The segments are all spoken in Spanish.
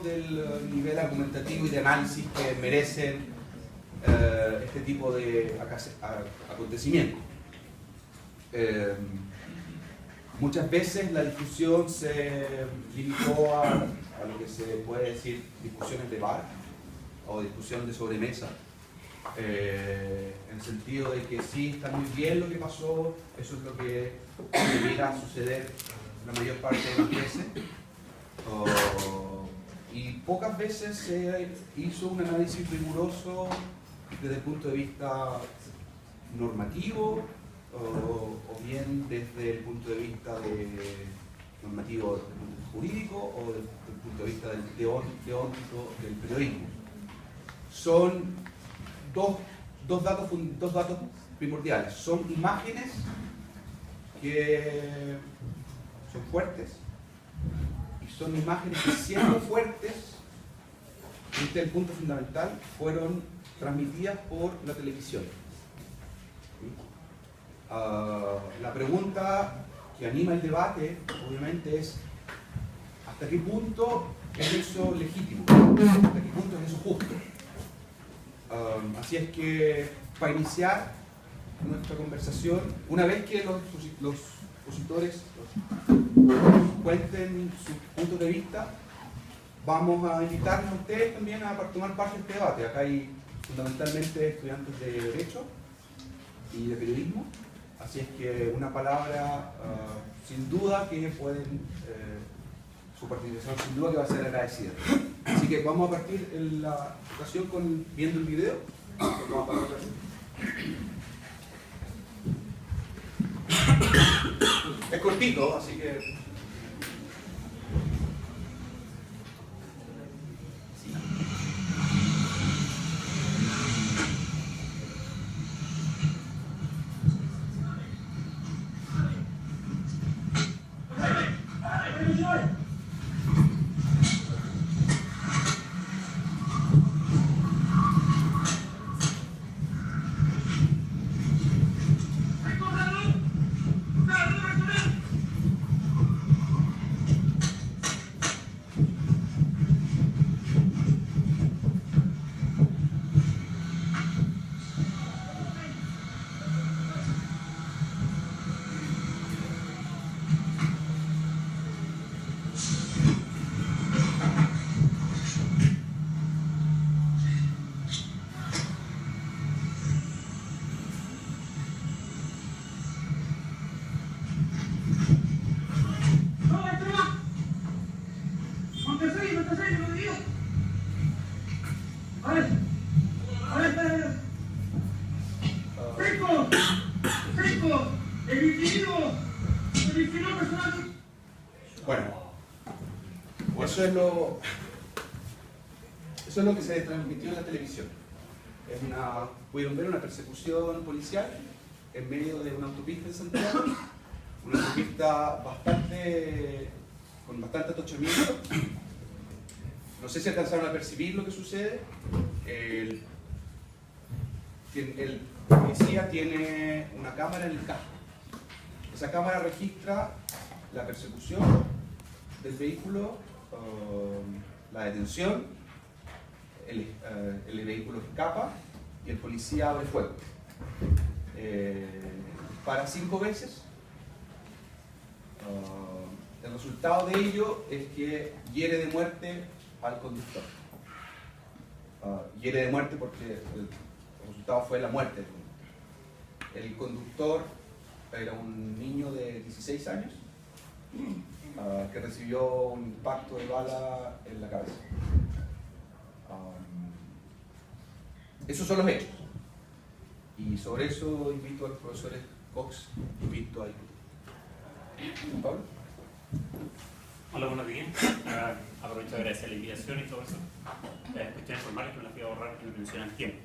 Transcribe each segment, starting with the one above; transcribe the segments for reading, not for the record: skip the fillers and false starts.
del nivel argumentativo y de análisis que merecen este tipo de acontecimientos. Muchas veces la discusión se limitó a lo que se puede decir discusiones de bar o discusión de sobremesa, en el sentido de que sí, está muy bien lo que pasó, eso es lo que debiera suceder la mayor parte de las veces, y pocas veces se hizo un análisis riguroso desde el punto de vista normativo o bien desde el punto de vista normativo jurídico o desde el punto de vista del deóntico del periodismo. Son dos datos primordiales. Son imágenes que son fuertes y son imágenes que, siendo fuertes, este es el punto fundamental, fueron transmitidas por la televisión. La pregunta que anima el debate, obviamente, es ¿hasta qué punto es eso legítimo? ¿Hasta qué punto es eso justo? Así es que, para iniciar nuestra conversación, una vez que los expositores cuenten sus puntos de vista, vamos a invitarnos a ustedes también a tomar parte de este debate. Acá hay fundamentalmente estudiantes de Derecho y de Periodismo, así es que una palabra sin duda que pueden, su participación sin duda que va a ser agradecida. Así que vamos a partir en la ocasión viendo el video. Es cortito, así que... Eso es lo que se transmitió en la televisión. Pudieron ver una persecución policial en medio de una autopista en Santiago, una autopista con bastante atochamiento. No sé si alcanzaron a percibir lo que sucede. El policía tiene una cámara en el casco. Esa cámara registra la persecución del vehículo, la detención, el vehículo escapa y el policía abre fuego. Dispara 5 veces. El resultado de ello es que hiere de muerte al conductor. Hiere de muerte porque el resultado fue la muerte del conductor. El conductor era un niño de 16 años que recibió un impacto de bala en la cabeza. Esos son los hechos. Y sobre eso invito a los profesores Cox y Pinto a discutir. ¿Pablo? Hola, buenos días. Aprovecho de agradecer la invitación y todo eso. Las cuestiones formales que me las voy a ahorrar que me mencionan tiempo.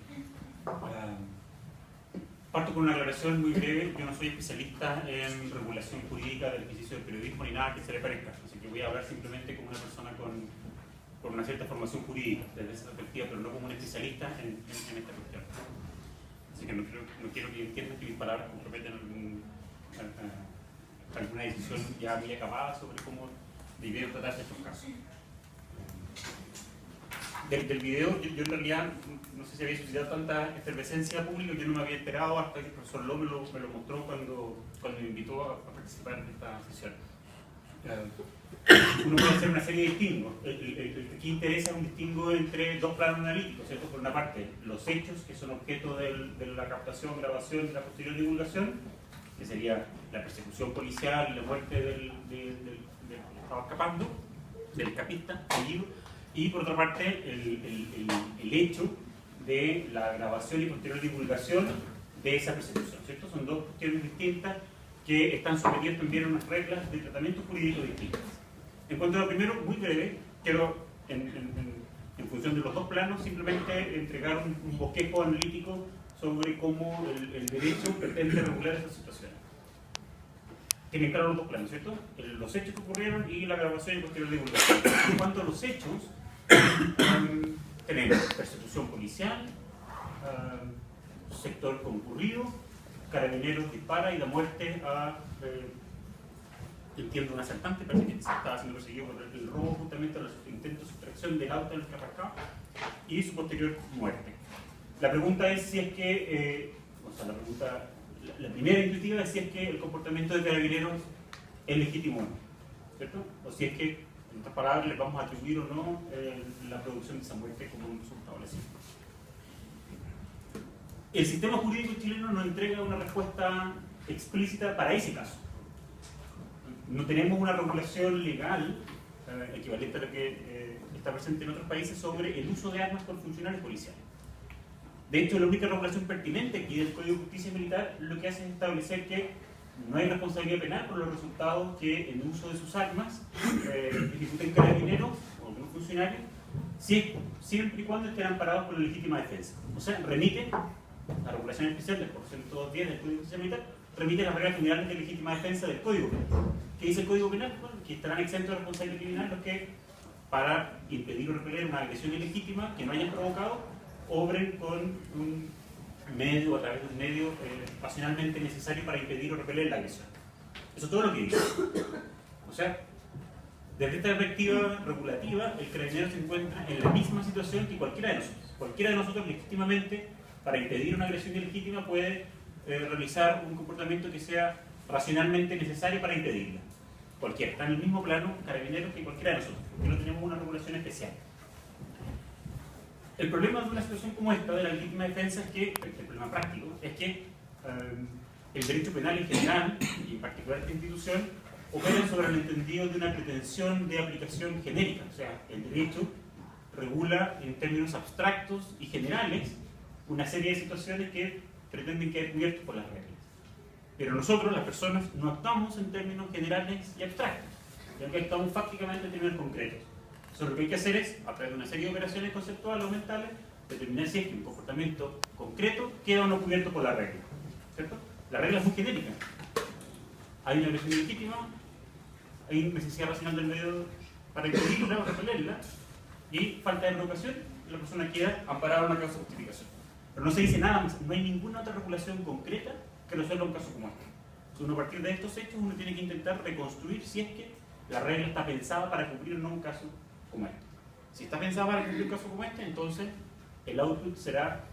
Parto con una aclaración muy breve. Yo no soy especialista en regulación jurídica del ejercicio del periodismo ni nada que se le parezca. Así que voy a hablar simplemente como una persona con una cierta formación jurídica desde esa perspectiva, pero no como un especialista en esta cuestión. Así que no quiero que entiendan que mis palabras comprometen alguna decisión ya muy acabada sobre cómo debieron tratarse estos casos. del video, yo en realidad no sé si había suscitado tanta efervescencia pública, yo no me había enterado hasta que el profesor Ló me lo mostró cuando me invitó a participar en esta sesión. Uno puede hacer una serie de distingos. El que aquí interesa es un distingo entre dos planos analíticos, ¿cierto? Por una parte, los hechos que son objeto de la captación, grabación y la posterior divulgación, que sería la persecución policial y la muerte del que estaba escapando, del escapista, fallido, y por otra parte, el hecho de la grabación y posterior divulgación de esa persecución, ¿cierto? Son dos cuestiones distintas que están sometidas también a unas reglas de tratamiento jurídico distintas. En cuanto a lo primero, muy breve, quiero, en función de los dos planos, simplemente entregar un bosquejo analítico sobre cómo el derecho pretende regular esa situación. Tienen claro los dos planos, ¿cierto? Los hechos que ocurrieron y la grabación y posterior divulgación. En cuanto a los hechos, tenemos persecución policial, sector concurrido, carabineros dispara y da muerte a, entiendo, un asaltante, parece que estaba siendo perseguido por el robo justamente, el intento de sustracción del auto en el que arrancaba, y su posterior muerte. La pregunta es si es que, la primera intuitiva es si es que el comportamiento de carabineros es legítimo o no, ¿cierto? O si es que, en otras palabras, les vamos a atribuir o no la producción de esa muerte como un resultado lesivo. El sistema jurídico chileno nos entrega una respuesta explícita para ese caso. No tenemos una regulación legal equivalente a la que está presente en otros países sobre el uso de armas por funcionarios policiales. De hecho, la única regulación pertinente aquí del Código de Justicia Militar lo que hace es establecer que no hay responsabilidad penal por los resultados que en uso de sus armas ejecuten carabineros o algunos funcionarios, siempre y cuando estén amparados por la legítima defensa. O sea, remite la regulación especial del por 110 del Código de Justicia Militar, remite las reglas generales de legítima defensa del Código Penal. ¿Qué dice el Código Penal? Bueno, que estarán exentos de responsabilidad criminal los que, para impedir o repeler una agresión ilegítima que no hayan provocado, obren con un medio o a través de un medio racionalmente necesario para impedir o repeler la agresión. Eso es todo lo que dice. O sea, desde esta perspectiva regulativa, el carabinero se encuentra en la misma situación que cualquiera de nosotros. Cualquiera de nosotros legítimamente, para impedir una agresión ilegítima, puede realizar un comportamiento que sea racionalmente necesario para impedirla. Cualquiera. Está en el mismo plano carabinero que cualquiera de nosotros, porque no tenemos una regulación especial. El problema de una situación como esta, de la legítima defensa, es que, el problema práctico, es que el derecho penal en general, y en particular esta institución, opera sobre el entendido de una pretensión de aplicación genérica. O sea, el derecho regula en términos abstractos y generales una serie de situaciones que pretenden quedar cubiertas por las reglas. Pero nosotros, las personas, no actuamos en términos generales y abstractos, sino que actuamos fácticamente en términos concretos. Lo que hay que hacer es, a través de una serie de operaciones conceptuales o mentales, determinar si es que un comportamiento concreto queda o no cubierto por la regla, ¿cierto? La regla es muy genérica. Hay una agresión ilegítima, hay necesidad racional del medio para impedirla o repelerla, y falta de provocación, y la persona queda amparada en una causa de justificación. Pero no se dice nada más, no hay ninguna otra regulación concreta que resuelva un caso como este. Entonces, uno, a partir de estos hechos, uno tiene que intentar reconstruir si es que la regla está pensada para cumplir o no un caso como este. Si está pensado para cumplir un caso como este, entonces el output será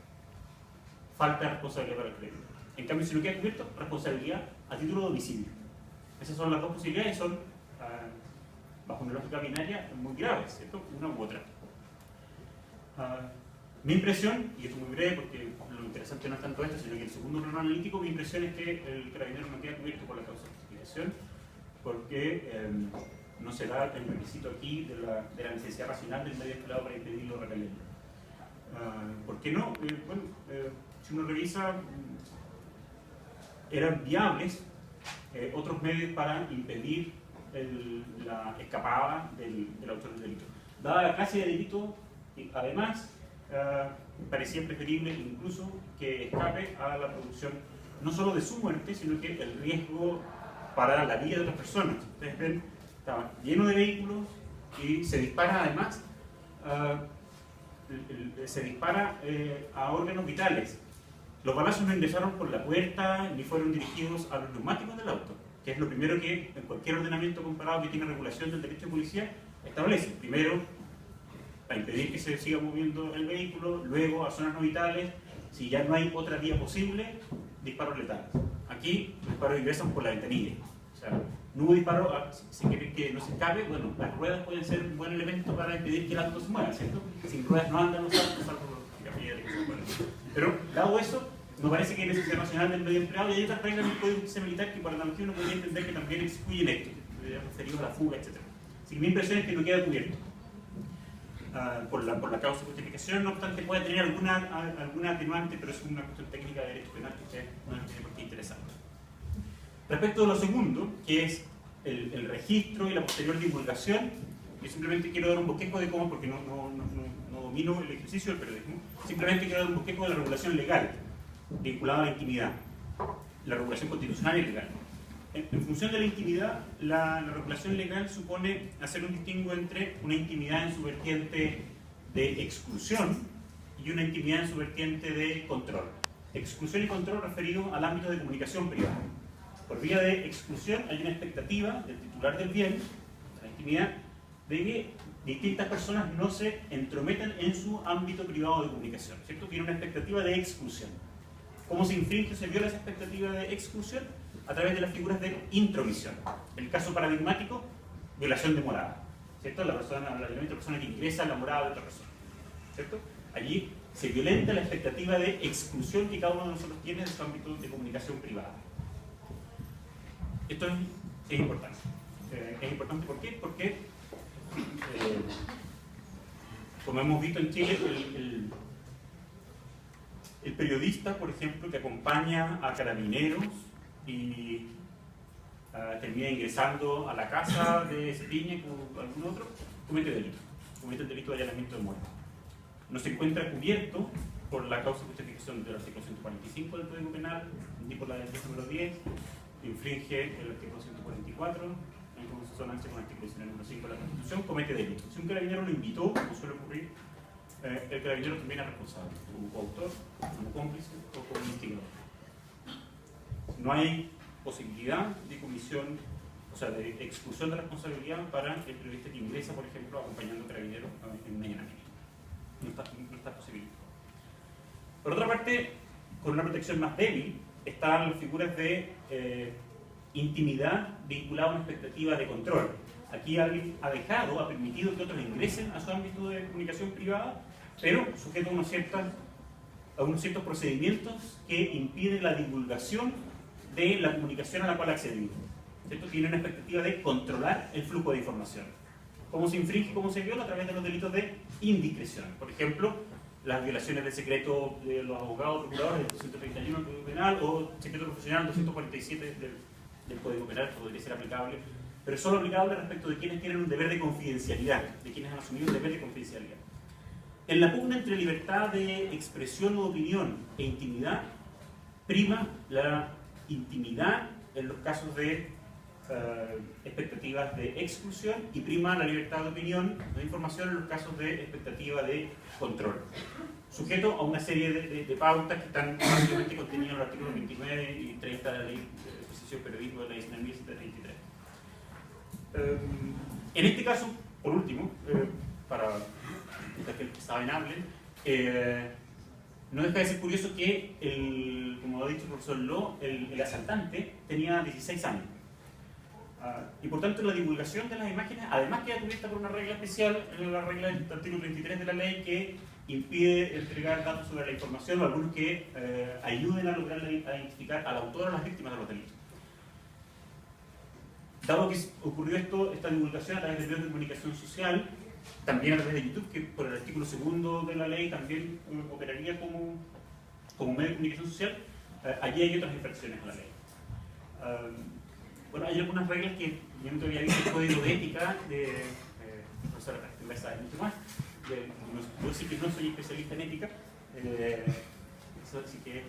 falta de responsabilidad para el crédito. En cambio, si no queda cubierto, responsabilidad a título de homicidio. Esas son las dos posibilidades, son, bajo una lógica binaria, muy graves, ¿cierto? Una u otra. Mi impresión, y esto es muy breve porque lo interesante no es tanto esto, sino que el segundo plano analítico, mi impresión es que el carabinero no queda cubierto por la causa de justificación, porque no se da el requisito aquí de la necesidad racional del medio empleado para impedirlo o repelerlo. ¿Por qué no? Si uno revisa, eran viables otros medios para impedir la escapada del autor del delito. Dada la clase de delito, además, parecía preferible incluso que escape a la producción no solo de su muerte, sino que el riesgo para la vida de las personas. Ustedes ven, estaba lleno de vehículos y se dispara además a órganos vitales. Los balazos no ingresaron por la puerta ni fueron dirigidos a los neumáticos del auto, que es lo primero que en cualquier ordenamiento comparado que tiene regulación del derecho de policía establece. Primero, para impedir que se siga moviendo el vehículo, luego a zonas no vitales, si ya no hay otra vía posible, disparos letales. Aquí los disparos ingresan por la ventanilla. O sea, no hubo disparo, si quieren que no se escape, bueno, las ruedas pueden ser un buen elemento para impedir que el auto se mueva, ¿cierto? Sin ruedas no andan los autos, salvo la capilla de que se mueven. Pero, dado eso, no parece que hay necesidad nacional del medio empleado y hay otras reglas del Código de Justicia Militar que para la uno podría entender que también excluyen esto, referidos a la fuga, etc. Así que mi impresión es que no queda cubierto por la causa de justificación, no obstante puede tener alguna atenuante, pero es una cuestión técnica de derecho penal que usted no tiene por qué interesar. Respecto de lo segundo, que es el registro y la posterior divulgación, yo simplemente quiero dar un bosquejo de cómo, porque no domino el ejercicio del periodismo, simplemente quiero dar un bosquejo de la regulación legal vinculada a la intimidad, la regulación constitucional y legal. En función de la intimidad, la regulación legal supone hacer un distingo entre una intimidad en su vertiente de exclusión y una intimidad en su vertiente de control. Exclusión y control referido al ámbito de comunicación privada. Por vía de exclusión hay una expectativa del titular del bien, de la intimidad, de que distintas personas no se entrometan en su ámbito privado de comunicación, ¿cierto? Tiene una expectativa de exclusión. ¿Cómo se infringe o se viola esa expectativa de exclusión? A través de las figuras de intromisión. El caso paradigmático, violación de morada, ¿cierto? La persona que ingresa a la morada de otra persona, ¿cierto? Allí se violenta la expectativa de exclusión que cada uno de nosotros tiene de su ámbito de comunicación privada. Esto es importante. Es importante, ¿por qué? Porque, como hemos visto en Chile, el periodista, por ejemplo, que acompaña a carabineros y termina ingresando a la casa de Cepiña o algún otro, comete delito. Comete el delito de allanamiento de morada. No se encuentra cubierto por la causa de justificación del artículo 145 del Código Penal, ni por la del número 10, infringe el artículo 144, en consonancia con el artículo 19 número 5 de la Constitución, comete delito. Si un carabinero lo invitó, como suele ocurrir, el carabinero también es responsable, como coautor, como cómplice o como instigador. No hay posibilidad de comisión, o sea, de exclusión de responsabilidad para el periodista que ingresa, por ejemplo, acompañando a carabineros en un allanamiento. No está posible. Por otra parte, con una protección más débil, están las figuras de intimidad vinculada a una expectativa de control. Aquí alguien ha permitido que otros ingresen a su ámbito de comunicación privada, pero sujeto a unos ciertos procedimientos que impiden la divulgación de la comunicación a la cual ha accedido. ¿Cierto? Tiene una expectativa de controlar el flujo de información. ¿Cómo se infringe, cómo se viola? A través de los delitos de indiscreción. Por ejemplo, las violaciones del secreto de los abogados procuradores del 231 del Código Penal o secreto profesional 247 del Código Penal, que podría ser aplicable, pero es solo aplicable respecto de quienes tienen un deber de confidencialidad, de quienes han asumido un deber de confidencialidad. En la pugna entre libertad de expresión o opinión e intimidad, prima la intimidad en los casos de expectativas de exclusión y prima la libertad de opinión, de información en los casos de expectativa de control, sujeto a una serie de pautas que están básicamente contenidas en los artículos 29 y 30 de la Ley de Ejercicio del Periodismo de la 19.723. En este caso, por último, para que saben, hablen, no deja de ser curioso que, como ha dicho el profesor Lo, el asaltante tenía 16 años. Y por tanto la divulgación de las imágenes, además queda cubierta por una regla especial, la regla del artículo 33 de la ley, que impide entregar datos sobre la información o algunos que ayuden a lograr identificar al autor o a las víctimas de los delitos. Dado que ocurrió esta divulgación a través de medios de comunicación social, también a través de YouTube, que por el artículo 2 de la ley también operaría como medio de comunicación social, allí hay otras infracciones a la ley. Bueno, hay algunas reglas que yo no había visto el código de ética de profesor Arturo sabe mucho más. Yo sí que no soy especialista en ética, eso sí que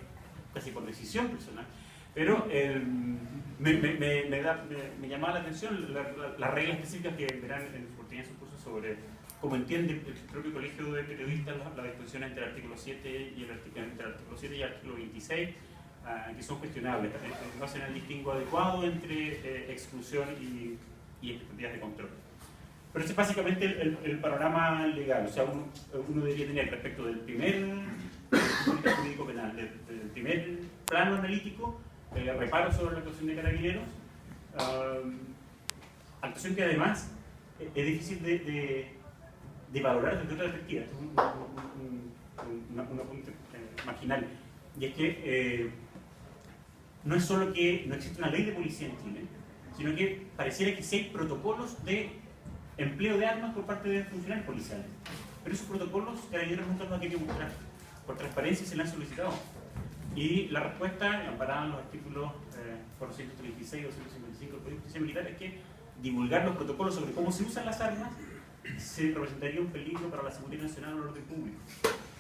casi por decisión personal, pero me llamaba la atención las reglas específicas que verán en su oportunidad en su curso sobre cómo entiende el propio colegio de periodistas la disposición entre el artículo 7 y el artículo 26, que son cuestionables, no hacen el distingo adecuado entre exclusión y expectativas de control. Pero ese es básicamente el panorama legal. O sea, uno debería tener respecto del primer jurídico penal, del primer plano analítico, reparo sobre la actuación de Carabineros, actuación que además es difícil de valorar desde otra perspectiva. Es un apunte marginal. Y es que no es solo que no existe una ley de policía en Chile, sino que pareciera que sí hay protocolos de empleo de armas por parte de funcionarios policiales. Pero esos protocolos Carabineros nunca los ha querido mostrar. Por transparencia se le han solicitado. Y la respuesta, amparada en los artículos 436 o 155 del Código de Justicia Militar, es que divulgar los protocolos sobre cómo se usan las armas se representaría un peligro para la seguridad nacional o el orden público.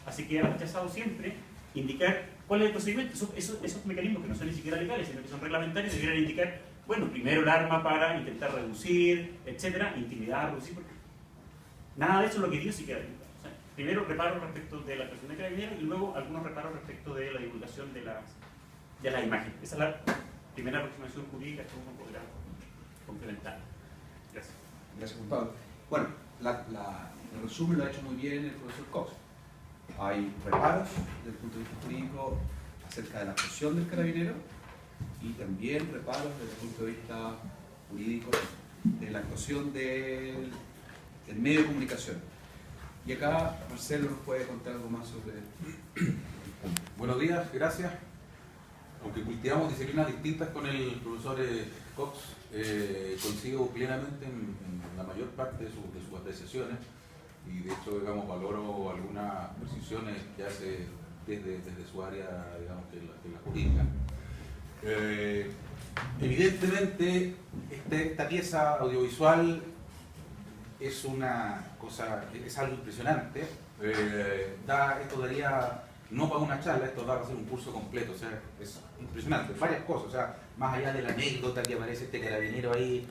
Así que ha rechazado siempre indicar cuál es el procedimiento. Esos mecanismos que no son ni siquiera legales, sino que son reglamentarios, deberían indicar, bueno, primero el arma para intentar reducir, etcétera, intimidar, reducir. Nada de eso es lo que Dios sí queda. O sea, primero reparos respecto de la actuación de Carabineros y luego algunos reparos respecto de la divulgación de las imágenes. Esa es la primera aproximación jurídica que uno podrá complementar. Gracias. Gracias, Juan Pablo. Bueno, el resumen lo ha hecho muy bien el profesor Cox. Hay reparos desde el punto de vista jurídico acerca de la actuación del carabinero y también reparos desde el punto de vista jurídico de la actuación del medio de comunicación. Y acá Marcelo nos puede contar algo más sobre el punto. Buenos días, gracias. Aunque cultivamos disciplinas distintas con el profesor Cox, coincido plenamente en la mayor parte de sus apreciaciones y de hecho, digamos, valoro algunas precisiones que hace desde su área, digamos, que es la jurídica. Evidentemente, esta pieza audiovisual es una cosa, es algo impresionante. Esto daría, no para una charla, esto va a ser un curso completo, o sea, es impresionante, varias cosas, o sea, más allá de la anécdota que aparece este carabinero ahí,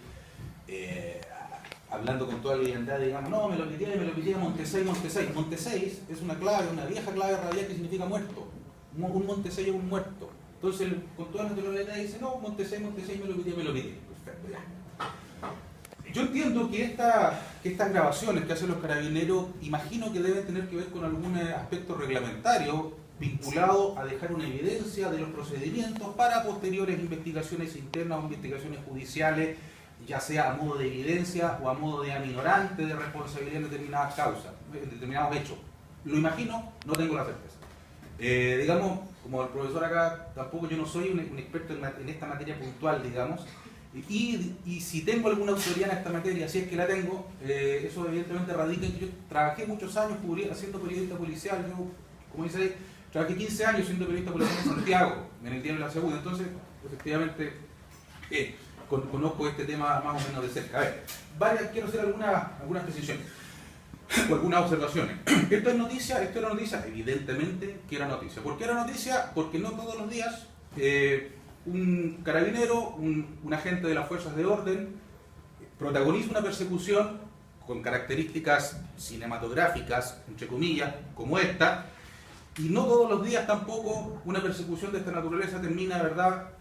hablando con toda la liviandad, digamos, no, me lo pité a Montesey. Montesey es una clave, una vieja clave radial que significa muerto. Un Montesey es un muerto. Entonces, con toda naturalidad dice, no, Montesey, me lo pité. Perfecto, ya. Yo entiendo que estas grabaciones que hacen los carabineros, imagino que deben tener que ver con algún aspecto reglamentario vinculado a dejar una evidencia de los procedimientos para posteriores investigaciones internas o investigaciones judiciales, ya sea a modo de evidencia o a modo de aminorante de responsabilidad en determinadas causas, en determinados hechos. Lo imagino, no tengo la certeza. Digamos, como el profesor acá, tampoco yo no soy un experto en esta materia puntual, digamos, y si tengo alguna autoridad en esta materia, si es que la tengo, eso evidentemente radica en que yo trabajé muchos años siendo periodista policial, yo, como dice ahí, trabajé 15 años siendo periodista policial en Santiago, en el diario La Segunda, entonces, efectivamente, conozco este tema más o menos de cerca. A ver, quiero hacer algunas precisiones o algunas observaciones. ¿Esto era noticia? Evidentemente que era noticia. ¿Por qué era noticia? Porque no todos los días un carabinero, un agente de las fuerzas de orden, protagoniza una persecución con características cinematográficas, entre comillas, como esta, y no todos los días tampoco una persecución de esta naturaleza termina, ¿verdad?,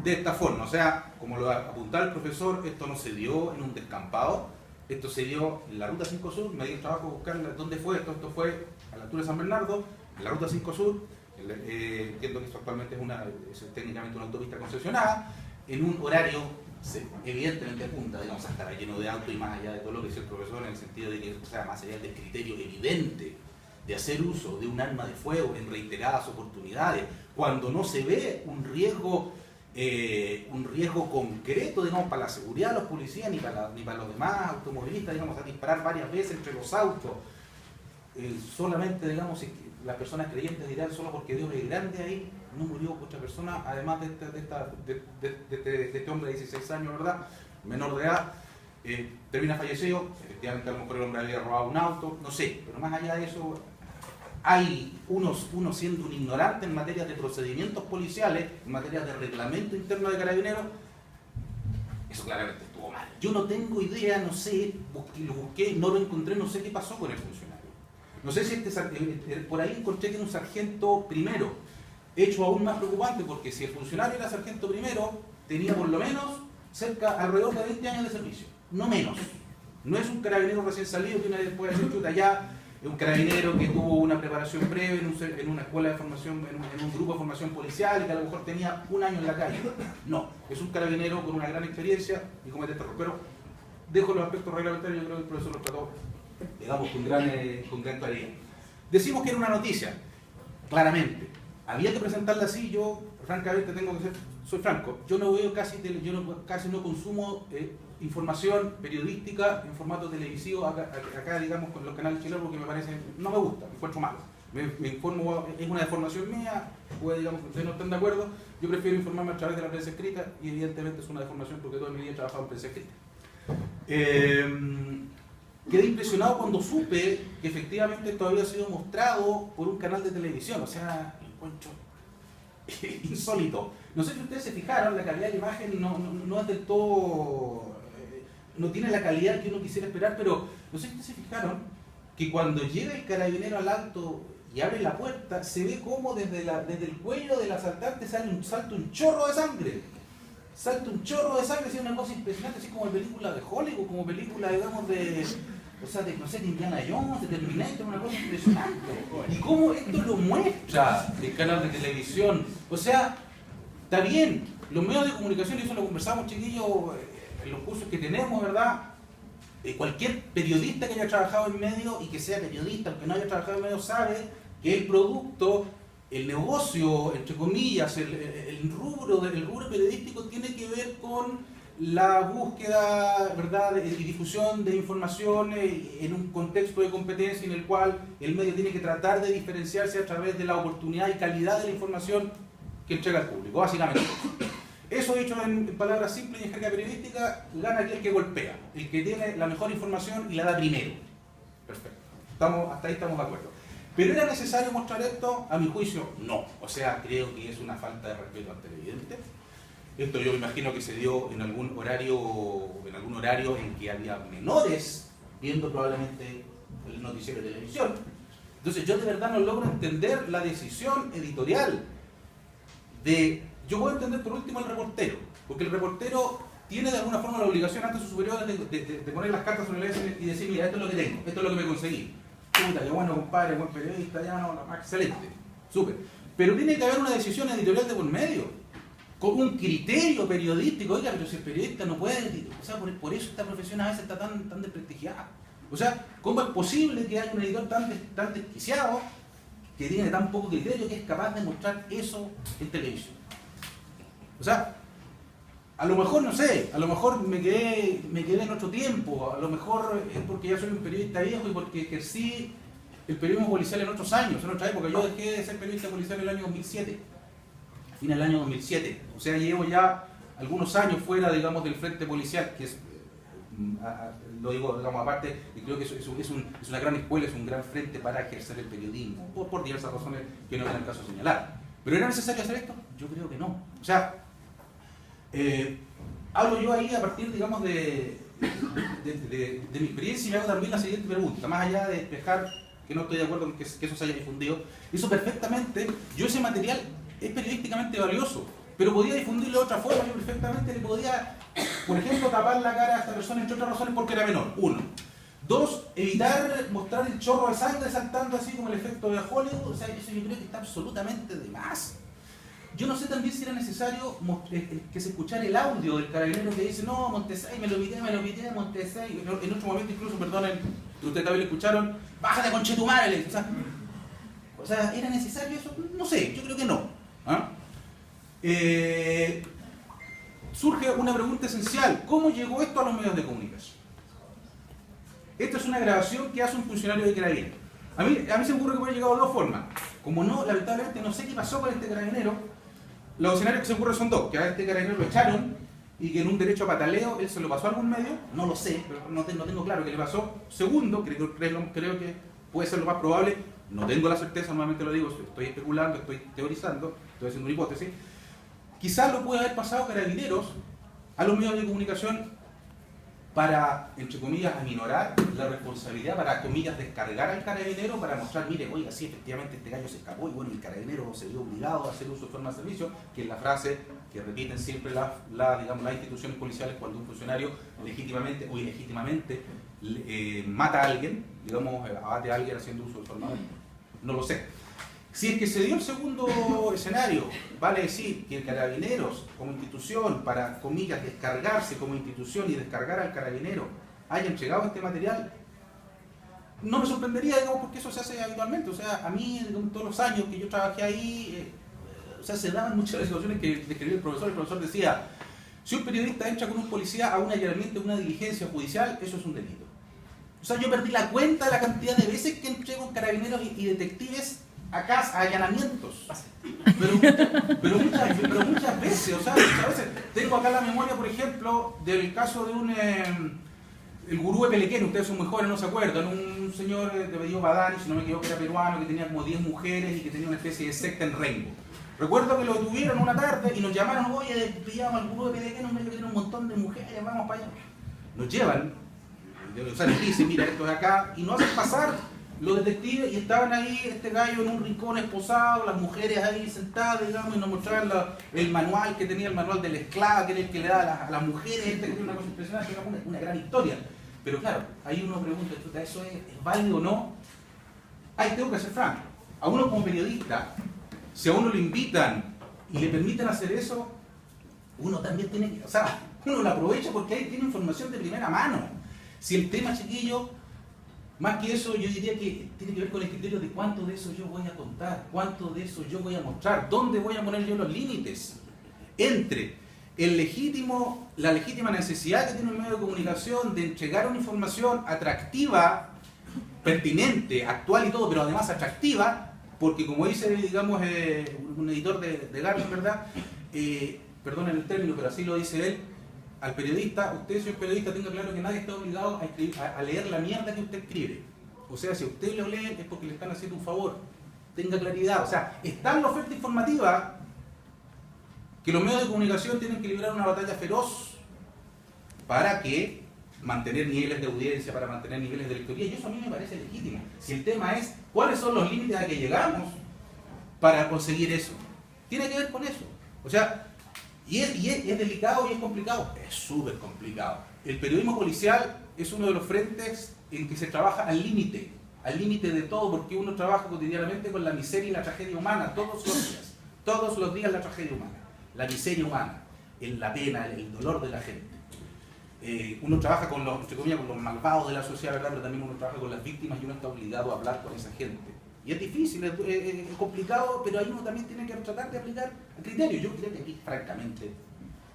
de esta forma. O sea, como lo apuntaba el profesor, esto no se dio en un descampado, esto se dio en la Ruta 5 Sur. Me di el trabajo de buscar dónde fue esto. Esto fue a la altura de San Bernardo, en la Ruta 5 Sur. Entiendo que esto actualmente es técnicamente una autopista concesionada, en un horario evidentemente punta, digamos, estará lleno de autos y más allá de todo lo que dice el profesor, en el sentido de que, o sea, más allá del criterio evidente de hacer uso de un arma de fuego en reiteradas oportunidades, cuando no se ve un riesgo concreto, digamos, para la seguridad de los policías ni para los demás automovilistas, digamos, a disparar varias veces entre los autos, solamente, digamos, si las personas creyentes dirán solo porque Dios es grande, ahí no murió otra persona, además de este hombre de 16 años, ¿verdad?, menor de edad, termina fallecido. Efectivamente, a lo mejor el hombre había robado un auto, no sé, pero más allá de eso, hay uno siendo un ignorante en materia de procedimientos policiales, en materia de reglamento interno de carabineros, eso claramente estuvo mal. Yo no tengo idea, no sé, lo busqué, no lo encontré, no sé qué pasó con el funcionario. No sé si por ahí encontré que era un sargento primero, hecho aún más preocupante, porque si el funcionario era sargento primero, tenía por lo menos alrededor de 20 años de servicio, no menos. No es un carabinero recién salido que una vez puede decir, chuta, ya, es un carabinero que tuvo una preparación breve en una escuela de formación, en un grupo de formación policial y que a lo mejor tenía un año en la calle. No, es un carabinero con una gran experiencia y comete este error. Pero dejo los aspectos reglamentarios, yo creo que el profesor lo trató, digamos, con gran claridad. Decimos que era una noticia, claramente. Había que presentarla así. Yo, francamente, soy franco, yo no veo casi no consumo información periodística en formato televisivo acá, digamos, con los canales chilenos, porque me parece, no me gusta, me encuentro malo. Me informo, es una deformación mía, puede, digamos, que ustedes no estén de acuerdo. Yo prefiero informarme a través de la prensa escrita y evidentemente es una deformación porque toda mi vida he trabajado en prensa escrita. Quedé impresionado cuando supe que efectivamente esto había sido mostrado por un canal de televisión, o sea, encuentro insólito. No sé si ustedes se fijaron, la calidad de la imagen no es del todo, no tiene la calidad que uno quisiera esperar, pero no sé si ustedes se fijaron que cuando llega el carabinero al alto y abre la puerta, se ve como desde el cuello del asaltante salta un chorro de sangre. Salta un chorro de sangre, es una cosa impresionante, así como película de Hollywood, como película, digamos, o sea, no sé, de Indiana Jones, de Terminator, una cosa impresionante. Y cómo esto lo muestra el canal de televisión. O sea, está bien, los medios de comunicación, y eso lo conversamos, chiquillos, en los cursos que tenemos, ¿verdad? Cualquier periodista que haya trabajado en medios y que sea periodista, aunque no haya trabajado en medios, sabe que el producto, el negocio, entre comillas, el rubro periodístico tiene que ver con la búsqueda, ¿verdad?, y difusión de información en un contexto de competencia en el cual el medio tiene que tratar de diferenciarse a través de la oportunidad y calidad de la información que entrega al público, básicamente. Eso dicho en palabras simples y en jerga periodística, gana aquel que golpea, el que tiene la mejor información y la da primero. Perfecto. Hasta ahí estamos de acuerdo. ¿Pero era necesario mostrar esto? A mi juicio, no. O sea, creo que es una falta de respeto al televidente. Esto yo me imagino que se dio en algún horario en que había menores viendo probablemente el noticiero de televisión. Entonces yo de verdad no logro entender la decisión editorial yo puedo entender por último el reportero, porque el reportero tiene de alguna forma la obligación ante sus superiores de poner las cartas sobre la mesa y decir, mira, esto es lo que tengo, esto es lo que me conseguí. Puta, qué bueno, compadre, buen periodista, ya no, excelente, súper. Pero tiene que haber una decisión editorial de por medio, con un criterio periodístico. Oiga, pero si el periodista no puede, o sea, por eso esta profesión a veces está tan desprestigiada. O sea, ¿cómo es posible que haya un editor tan desquiciado, que tiene tan poco criterio, que es capaz de mostrar eso en televisión? O sea, a lo mejor, no sé, a lo mejor me quedé en otro tiempo, a lo mejor es porque ya soy un periodista viejo y porque ejercí el periodismo policial en otros años, en otra época. Yo dejé de ser periodista policial en el año 2007, a fin del año 2007. O sea, llevo ya algunos años fuera, digamos, del frente policial, que es, lo digo, digamos, aparte, y creo que es una gran escuela, es un gran frente para ejercer el periodismo, por diversas razones que no es el caso de señalar. ¿Pero era necesario hacer esto? Yo creo que no. O sea, hablo yo ahí a partir, digamos, de mi experiencia y me hago también la siguiente pregunta, más allá de despejar que no estoy de acuerdo con que eso se haya difundido. Eso perfectamente, ese material es periodísticamente valioso, pero podía difundirlo de otra forma. Yo perfectamente le podía, por ejemplo, tapar la cara a esta persona, entre otras razones, porque era menor. 1. 2, evitar mostrar el chorro de sangre saltando así como el efecto de Hollywood. O sea, eso yo creo que está absolutamente de más. Yo no sé también si era necesario que se escuchara el audio del carabinero que dice, no, Montesay, me lo pité, Montesay. En otro momento incluso, perdonen, ustedes también lo escucharon, bájate conchetumare. O sea, ¿era necesario eso? No sé, yo creo que no. ¿Ah? Surge una pregunta esencial. ¿Cómo llegó esto a los medios de comunicación? Esta es una grabación que hace un funcionario de Carabineros. A mí se me ocurre que puede llegar de dos formas. Como no, lamentablemente no sé qué pasó con este carabinero, los escenarios que se me ocurren son dos. Que a este carabinero lo echaron y que en un derecho a pataleo él se lo pasó a algún medio. No lo sé, pero no tengo claro qué le pasó. Segundo, creo que puede ser lo más probable. No tengo la certeza, normalmente lo digo, estoy especulando, estoy teorizando, estoy haciendo una hipótesis. Quizás lo puede haber pasado Carabineros a los medios de comunicación para, entre comillas, aminorar la responsabilidad, para, comillas, descargar al carabinero, para mostrar, mire, oiga, sí, efectivamente este gallo se escapó y bueno, el carabinero se vio obligado a hacer uso de forma de servicio, que es la frase que repiten siempre digamos, las instituciones policiales cuando un funcionario legítimamente o ilegítimamente mata a alguien, digamos, abate a alguien haciendo uso de forma de... No lo sé. Si es que se dio el segundo escenario, vale decir que el Carabineros como institución, para, comillas, descargarse como institución y descargar al carabinero, haya entregado este material, no me sorprendería, digamos, porque eso se hace habitualmente. O sea, a mí, en todos los años que yo trabajé ahí, o sea, se daban muchas situaciones que describía el profesor decía, si un periodista entra con un policía a un allanamiento, a una diligencia judicial, eso es un delito. O sea, yo perdí la cuenta de la cantidad de veces que entré con carabineros y detectives acá a allanamientos. Pero muchas veces, o sea, muchas veces. Tengo acá la memoria, por ejemplo, del caso de el gurú de Pelequén, ustedes son muy jóvenes, no se acuerdan, un señor de apellido Badani, si no me equivoco, era peruano, que tenía como 10 mujeres y que tenía una especie de secta en Rengo. Recuerdo que lo detuvieron una tarde y nos llamaron, oye, pillamos al gurú de Pelequén, un medio que tiene un montón de mujeres, vamos para allá. Nos llevan, o sea, les dicen, mira, esto es acá, y nos hacen pasar los detectives y estaban ahí, este gallo en un rincón esposado, las mujeres ahí sentadas, digamos, y nos mostraban el manual que tenía, el manual de la esclava, que era el que le daba a las mujeres, que era una cosa impresionante, era una gran historia. Pero claro, ahí uno pregunta, ¿eso es válido o no? Ahí tengo que ser franco. A uno como periodista, si a uno lo invitan y le permiten hacer eso, uno también tiene que, o sea, uno lo aprovecha porque ahí tiene información de primera mano. Si el tema, chiquillo, más que eso, yo diría que tiene que ver con el criterio de cuánto de eso yo voy a contar, cuánto de eso yo voy a mostrar, dónde voy a poner yo los límites entre la legítima necesidad que tiene un medio de comunicación de entregar una información atractiva, pertinente, actual y todo, pero además atractiva, porque como dice, digamos, un editor de Guardian, ¿verdad? Perdonen el término, pero así lo dice él, al periodista, usted, señor periodista, tenga claro que nadie está obligado a leer la mierda que usted escribe. O sea, si usted lo lee es porque le están haciendo un favor. Tenga claridad. O sea, está en la oferta informativa que los medios de comunicación tienen que librar una batalla feroz para que mantener niveles de audiencia, para mantener niveles de lectoría, y eso a mí me parece legítimo. Si el tema es cuáles son los límites a que llegamos para conseguir eso, tiene que ver con eso. O sea, y es delicado y es complicado, es súper complicado. El periodismo policial es uno de los frentes en que se trabaja al límite de todo, porque uno trabaja cotidianamente con la miseria y la tragedia humana, todos los días la tragedia humana, la miseria humana, la pena, el dolor de la gente. Uno trabaja con los, entre comillas, con los malvados de la sociedad, ¿verdad? Pero también uno trabaja con las víctimas y uno está obligado a hablar con esa gente. Y es difícil, es complicado, pero ahí uno también tiene que tratar de aplicar criterio. Yo creo que aquí, francamente,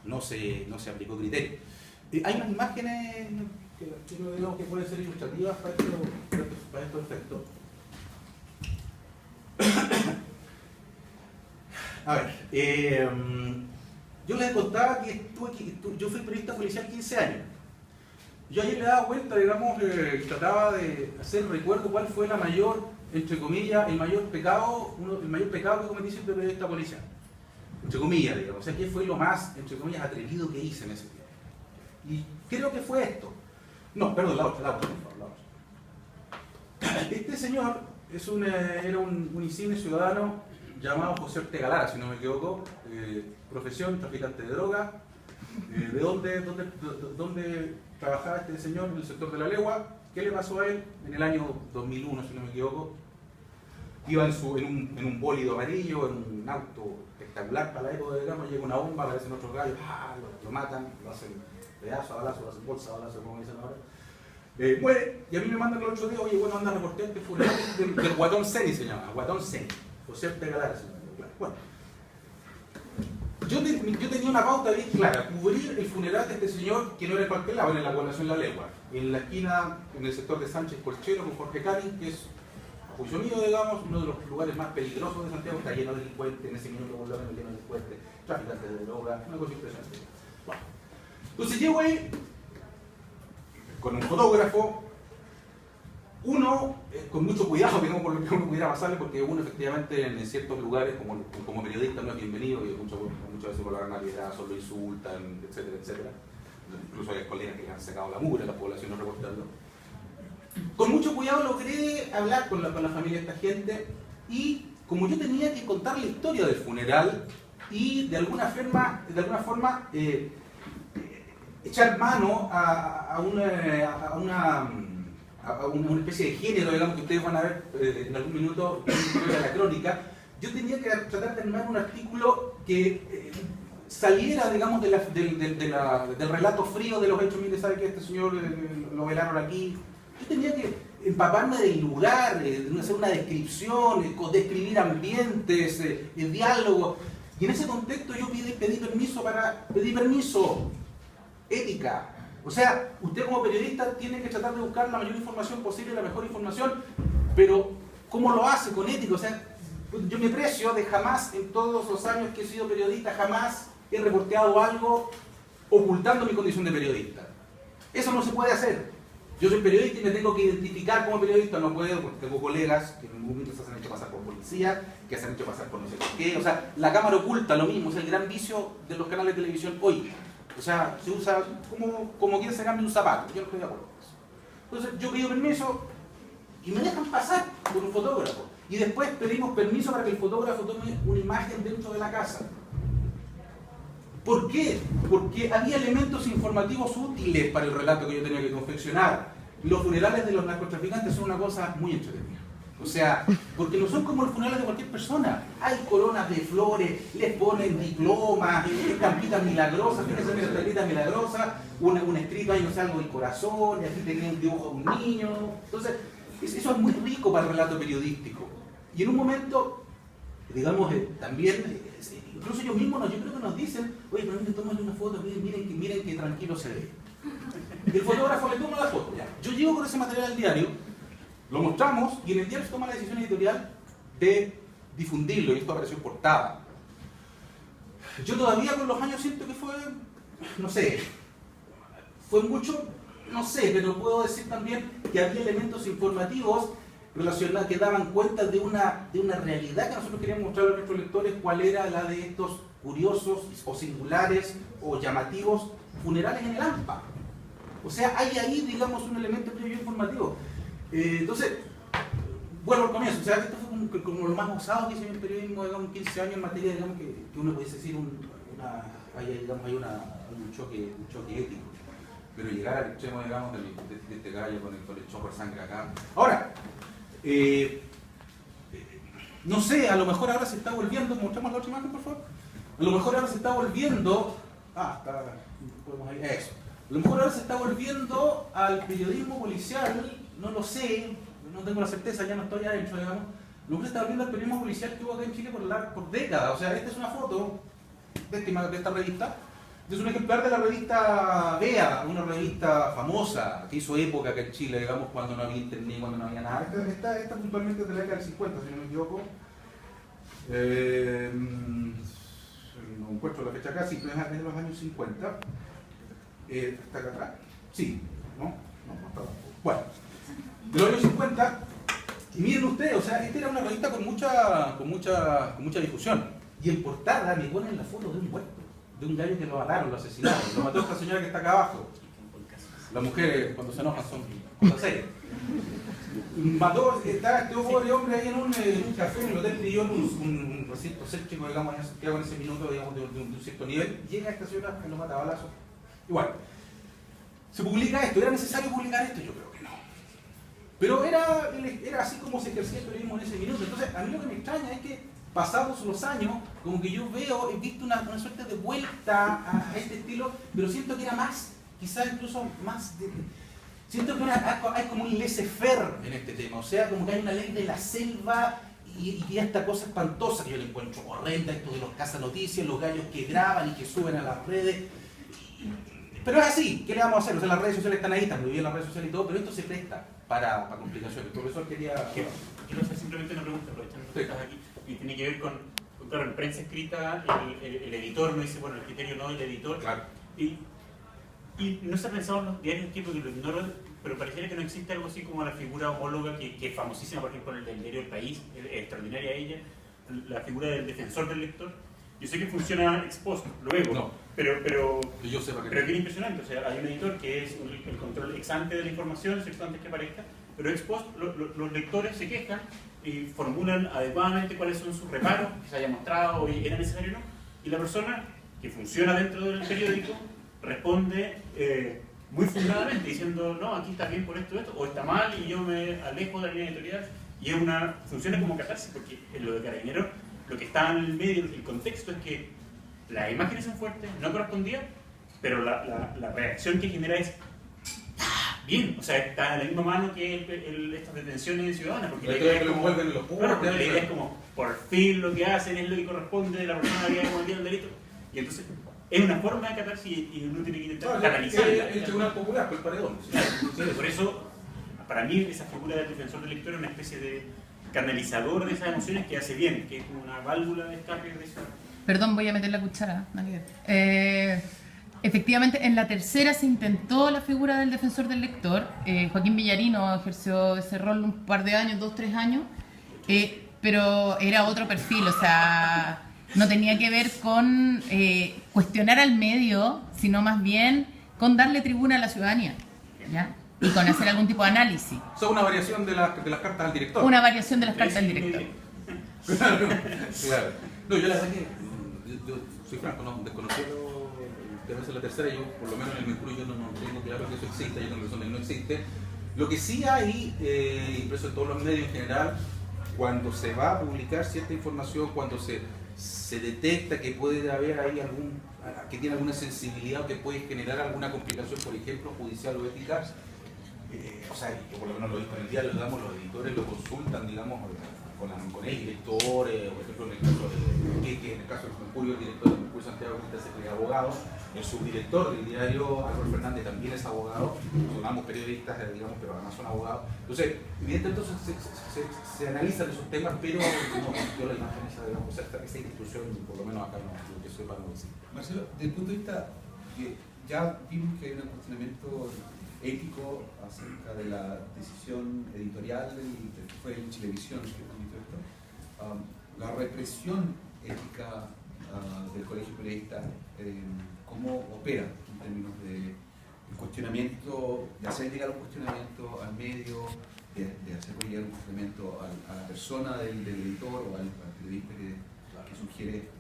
no se aplicó criterio. Hay unas imágenes que yo veo que pueden ser ilustrativas para estos efectos. A ver, yo les contaba que yo fui periodista policial 15 años. Yo ayer le daba vuelta, digamos, trataba de hacer recuerdo cuál fue la mayor, entre comillas, el mayor pecado que cometí siempre periodista policial. Entre comillas, digamos. O sea, ¿qué fue lo más, entre comillas, atrevido que hice en ese tiempo? Y creo que fue esto. No, perdón, la otra. Este señor era un insigne ciudadano llamado José Ortega Lara, si no me equivoco, profesión, traficante de droga. ¿De dónde trabajaba este señor? En el sector de la Legua. ¿Qué le pasó a él? En el año 2001, si no me equivoco. Iba en un bólido amarillo, en un auto espectacular para la época, digamos, llega una bomba, aparecen otros gallos, lo matan, lo hacen pedazo a balazo, lo hacen bolsa a balazo, como dicen ahora. Muere, y a mí me mandan el otro día, oye, bueno, anda a reportear que funeral del Guatón Seni, se llama, Guatón Seni, José Ortega Lara, se llama. Bueno, yo tenía una pauta bien clara, cubrir el funeral de este señor, que no era en cualquier lado, era en la población La Legua, en la esquina, en el sector de Sánchez Colchero, con Jorge Carin, que es, a juicio mío, digamos, uno de los lugares más peligrosos de Santiago, está lleno de delincuentes, en ese minuto por lo menos lleno de delincuentes, traficantes de droga, una cosa impresionante. Bueno, entonces llego ahí, con un fotógrafo, uno, con mucho cuidado, digamos, por lo que uno pudiera pasarle, porque uno efectivamente en ciertos lugares, como periodista, no es bienvenido, y muchas veces por la banalidad solo insultan, etcétera, etcétera. incluso hay colegas que le han sacado la mugre a la población no reportando. Con mucho cuidado logré hablar con la familia de esta gente y como yo tenía que contar la historia del funeral y de alguna forma echar mano a una especie de género, digamos, que ustedes van a ver en algún minuto de la crónica, yo tenía que tratar de armar un artículo que saliera, digamos, del relato frío de los hechos. Mire, sabe que este señor lo velaron aquí. Yo tenía que empaparme del lugar, hacer una descripción, describir ambientes, diálogos. Y en ese contexto yo pedí permiso, ética. O sea, usted como periodista tiene que tratar de buscar la mayor información posible, la mejor información, pero ¿cómo lo hace? Con ética. O sea, yo me precio de jamás, en todos los años que he sido periodista, jamás he reporteado algo ocultando mi condición de periodista. Eso no se puede hacer. Yo soy periodista y me tengo que identificar como periodista, no puedo, porque tengo colegas que en un momento se han hecho pasar por policía, que se han hecho pasar por no sé qué. O sea, la cámara oculta lo mismo, es el gran vicio de los canales de televisión hoy. O sea, se usa como quien se cambia un zapato. Yo no estoy de acuerdo con eso. Entonces, yo pido permiso y me dejan pasar por un fotógrafo. Y después pedimos permiso para que el fotógrafo tome una imagen dentro de la casa. ¿Por qué? Porque había elementos informativos útiles para el relato que yo tenía que confeccionar. Los funerales de los narcotraficantes son una cosa muy entretenida. O sea, porque no son como los funerales de cualquier persona. Hay coronas de flores, les ponen diplomas, estampitas milagrosas, fíjense en la estampita milagrosa, un escrito ahí, no sé, algo del corazón, y aquí tenía un dibujo de un niño. Entonces, eso es muy rico para el relato periodístico. Y en un momento, digamos, también, incluso ellos mismos, yo creo que nos dicen, oye, pero tómale una foto, miren que tranquilo se ve. Y el fotógrafo le toma la foto. Ya. Yo llego con ese material al diario, lo mostramos y en el diario se toma la decisión editorial de difundirlo, y esto apareció en portada. Yo todavía con los años siento que fue, no sé, fue mucho, no sé, pero puedo decir también que había elementos informativos relacionados que daban cuenta de una realidad que nosotros queríamos mostrar a nuestros lectores, cuál era la de estos curiosos o singulares o llamativos funerales en el AMPA. O sea, hay ahí, digamos, un elemento previo informativo. Entonces, vuelvo al comienzo. O sea, esto fue como lo más osado que hice en el periodismo, digamos, 15 años en materia, digamos, que uno pudiese decir hay un choque ético. Pero llegar al extremo, digamos, de este gallo con el chorro de sangre acá. Ahora, no sé, a lo mejor ahora se está volviendo, mostramos la otra imagen, por favor. A lo mejor ahora se está volviendo, podemos ir, eso. A lo mejor ahora se está volviendo al periodismo policial, no lo sé, no tengo la certeza, ya no estoy adentro, digamos. A lo mejor se está volviendo al periodismo policial que hubo acá en Chile por décadas. O sea, esta es una foto de esta revista. Es un ejemplar de la revista Vea, una revista famosa que hizo época acá en Chile, digamos, cuando no había internet, cuando no había nada. Esta puntualmente es de la década del 50, si no me equivoco. No encuentro la fecha acá, sí, pero es de los años 50. ¿Está acá atrás? Sí, ¿no? No está abajo. Bueno, de los años 50, y miren ustedes, o sea, esta era una revista con mucha difusión. Y en portada me ponen la foto de un muerto, de un gallo que lo mataron, lo asesinaron. Lo mató esta señora que está acá abajo. Las mujeres, cuando se enojan, son cosas serias. Mató, está este pobre hombre ahí en un café en el Hotel Trillón, un recinto céntrico, digamos, en Santiago en ese minuto, digamos, de un cierto nivel. Llega esta señora que lo mata a balazos. Igual, se publica esto. ¿Era necesario publicar esto? Yo creo que no. Pero era así como se ejercía el periodismo en ese minuto. Entonces, a mí lo que me extraña es que, pasados los años, como que yo he visto una suerte de vuelta a este estilo, pero siento que era más, quizás incluso más siento que hay como un laissez-faire en este tema. O sea, como que hay una ley de la selva y esta cosa espantosa que yo le encuentro horrenda, esto de los cazanoticias, los gallos que graban y que suben a las redes. Pero es así, ¿qué le vamos a hacer? O sea, las redes sociales están ahí, están muy bien las redes sociales y todo, pero esto se presta para complicaciones. El profesor quería... Quiero hacer simplemente una pregunta, aprovechando que estás aquí, y tiene que ver con claro, en prensa escrita el editor no dice, bueno, el criterio no del editor. Claro. Y no se ha pensado en los diarios aquí, porque lo ignoro, pero pareciera que no existe algo así como la figura homóloga que es famosísima, por ejemplo, en el diario El País, extraordinaria ella, la figura del defensor del lector. Yo sé que funciona ex post, luego, No. pero Que yo sepa que es bien impresionante. O sea, hay un editor que es el control ex ante de la información, sexto antes que aparezca, pero ex post los lectores se quejan y formulan adecuadamente cuáles son sus reparos, que se haya mostrado y era necesario o no, y la persona que funciona dentro del periódico responde muy fundadamente diciendo, no, aquí está bien por esto, o está mal y yo me alejo de la línea editorial, y funciona como catarsis, porque en lo de Carabineros, lo que está en el medio, el contexto es que las imágenes son fuertes, no correspondían, pero la reacción que genera es bien, o sea, está en la misma mano que estas detenciones ciudadanas, porque la idea es como, por fin lo que hacen es lo que corresponde de la persona que ha cometido el delito, y entonces es una forma de catarsis y uno tiene que intentar canalizarla. El Tribunal Popular, por el paredón. Por eso, para mí, esa figura del defensor del lector es una especie de canalizador de esas emociones que hace bien, que es como una válvula de escape de eso. Perdón, voy a meter la cuchara. Efectivamente, en la tercera se intentó la figura del defensor del lector. Joaquín Villarino ejerció ese rol un par de años, 2 o 3 años, pero era otro perfil, o sea, no tenía que ver con cuestionar al medio, sino más bien con darle tribuna a la ciudadanía, ¿ya? Y con hacer algún tipo de análisis. O sea, una variación de las cartas al director. Una variación de las cartas al director. Claro. No, yo la verdad que yo soy franco, no desconocí el tema de la tercera, yo por lo menos en el Mercurio yo no tengo claro que eso exista, yo tengo razón de que no existe. Lo que sí hay, impreso en todos los medios en general, cuando se va a publicar cierta información, cuando se detecta que puede haber ahí que tiene alguna sensibilidad o que puede generar alguna complicación, por ejemplo, judicial o ética, o sea, yo por lo menos lo he visto en el diario, los editores lo consultan, digamos, con el director, por ejemplo, en el caso en el caso del Mercurio, el director del Mercurio Santiago se es abogado, el subdirector del diario, Álvaro Fernández, también es abogado, son ambos periodistas, digamos, pero además son abogados. Entonces, evidentemente se analizan esos temas, pero no yo la imagen esa, digamos, esa institución, por lo menos acá no, lo que sepa no existe. Marcelo, desde el punto de vista que ya vimos que hay un cuestionamiento ético acerca de la decisión editorial que fue en Chilevisión que permitió esto, la represión ética del Colegio Periodista, cómo opera en términos de cuestionamiento, de hacer llegar un cuestionamiento al medio, de hacer llegar un cuestionamiento a la persona del editor o al periodista que sugiere esto.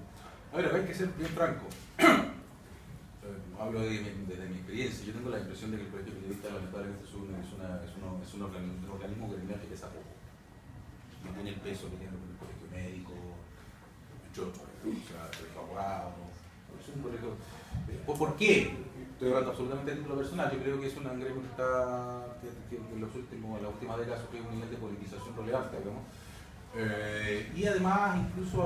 A ver, hay que ser bien franco. Hablo desde mi experiencia. Yo tengo la impresión de que el Colegio Periodista lamentablemente es un organismo gremial que pesa poco. No tiene el peso que tiene el Colegio Médico, o sea, el Colegio Abogado. Es un colegio. ¿Por qué? Estoy hablando absolutamente a título personal. Yo creo que es un gremio que está en la última década sufrió un nivel de politización relevante, digamos. Y además incluso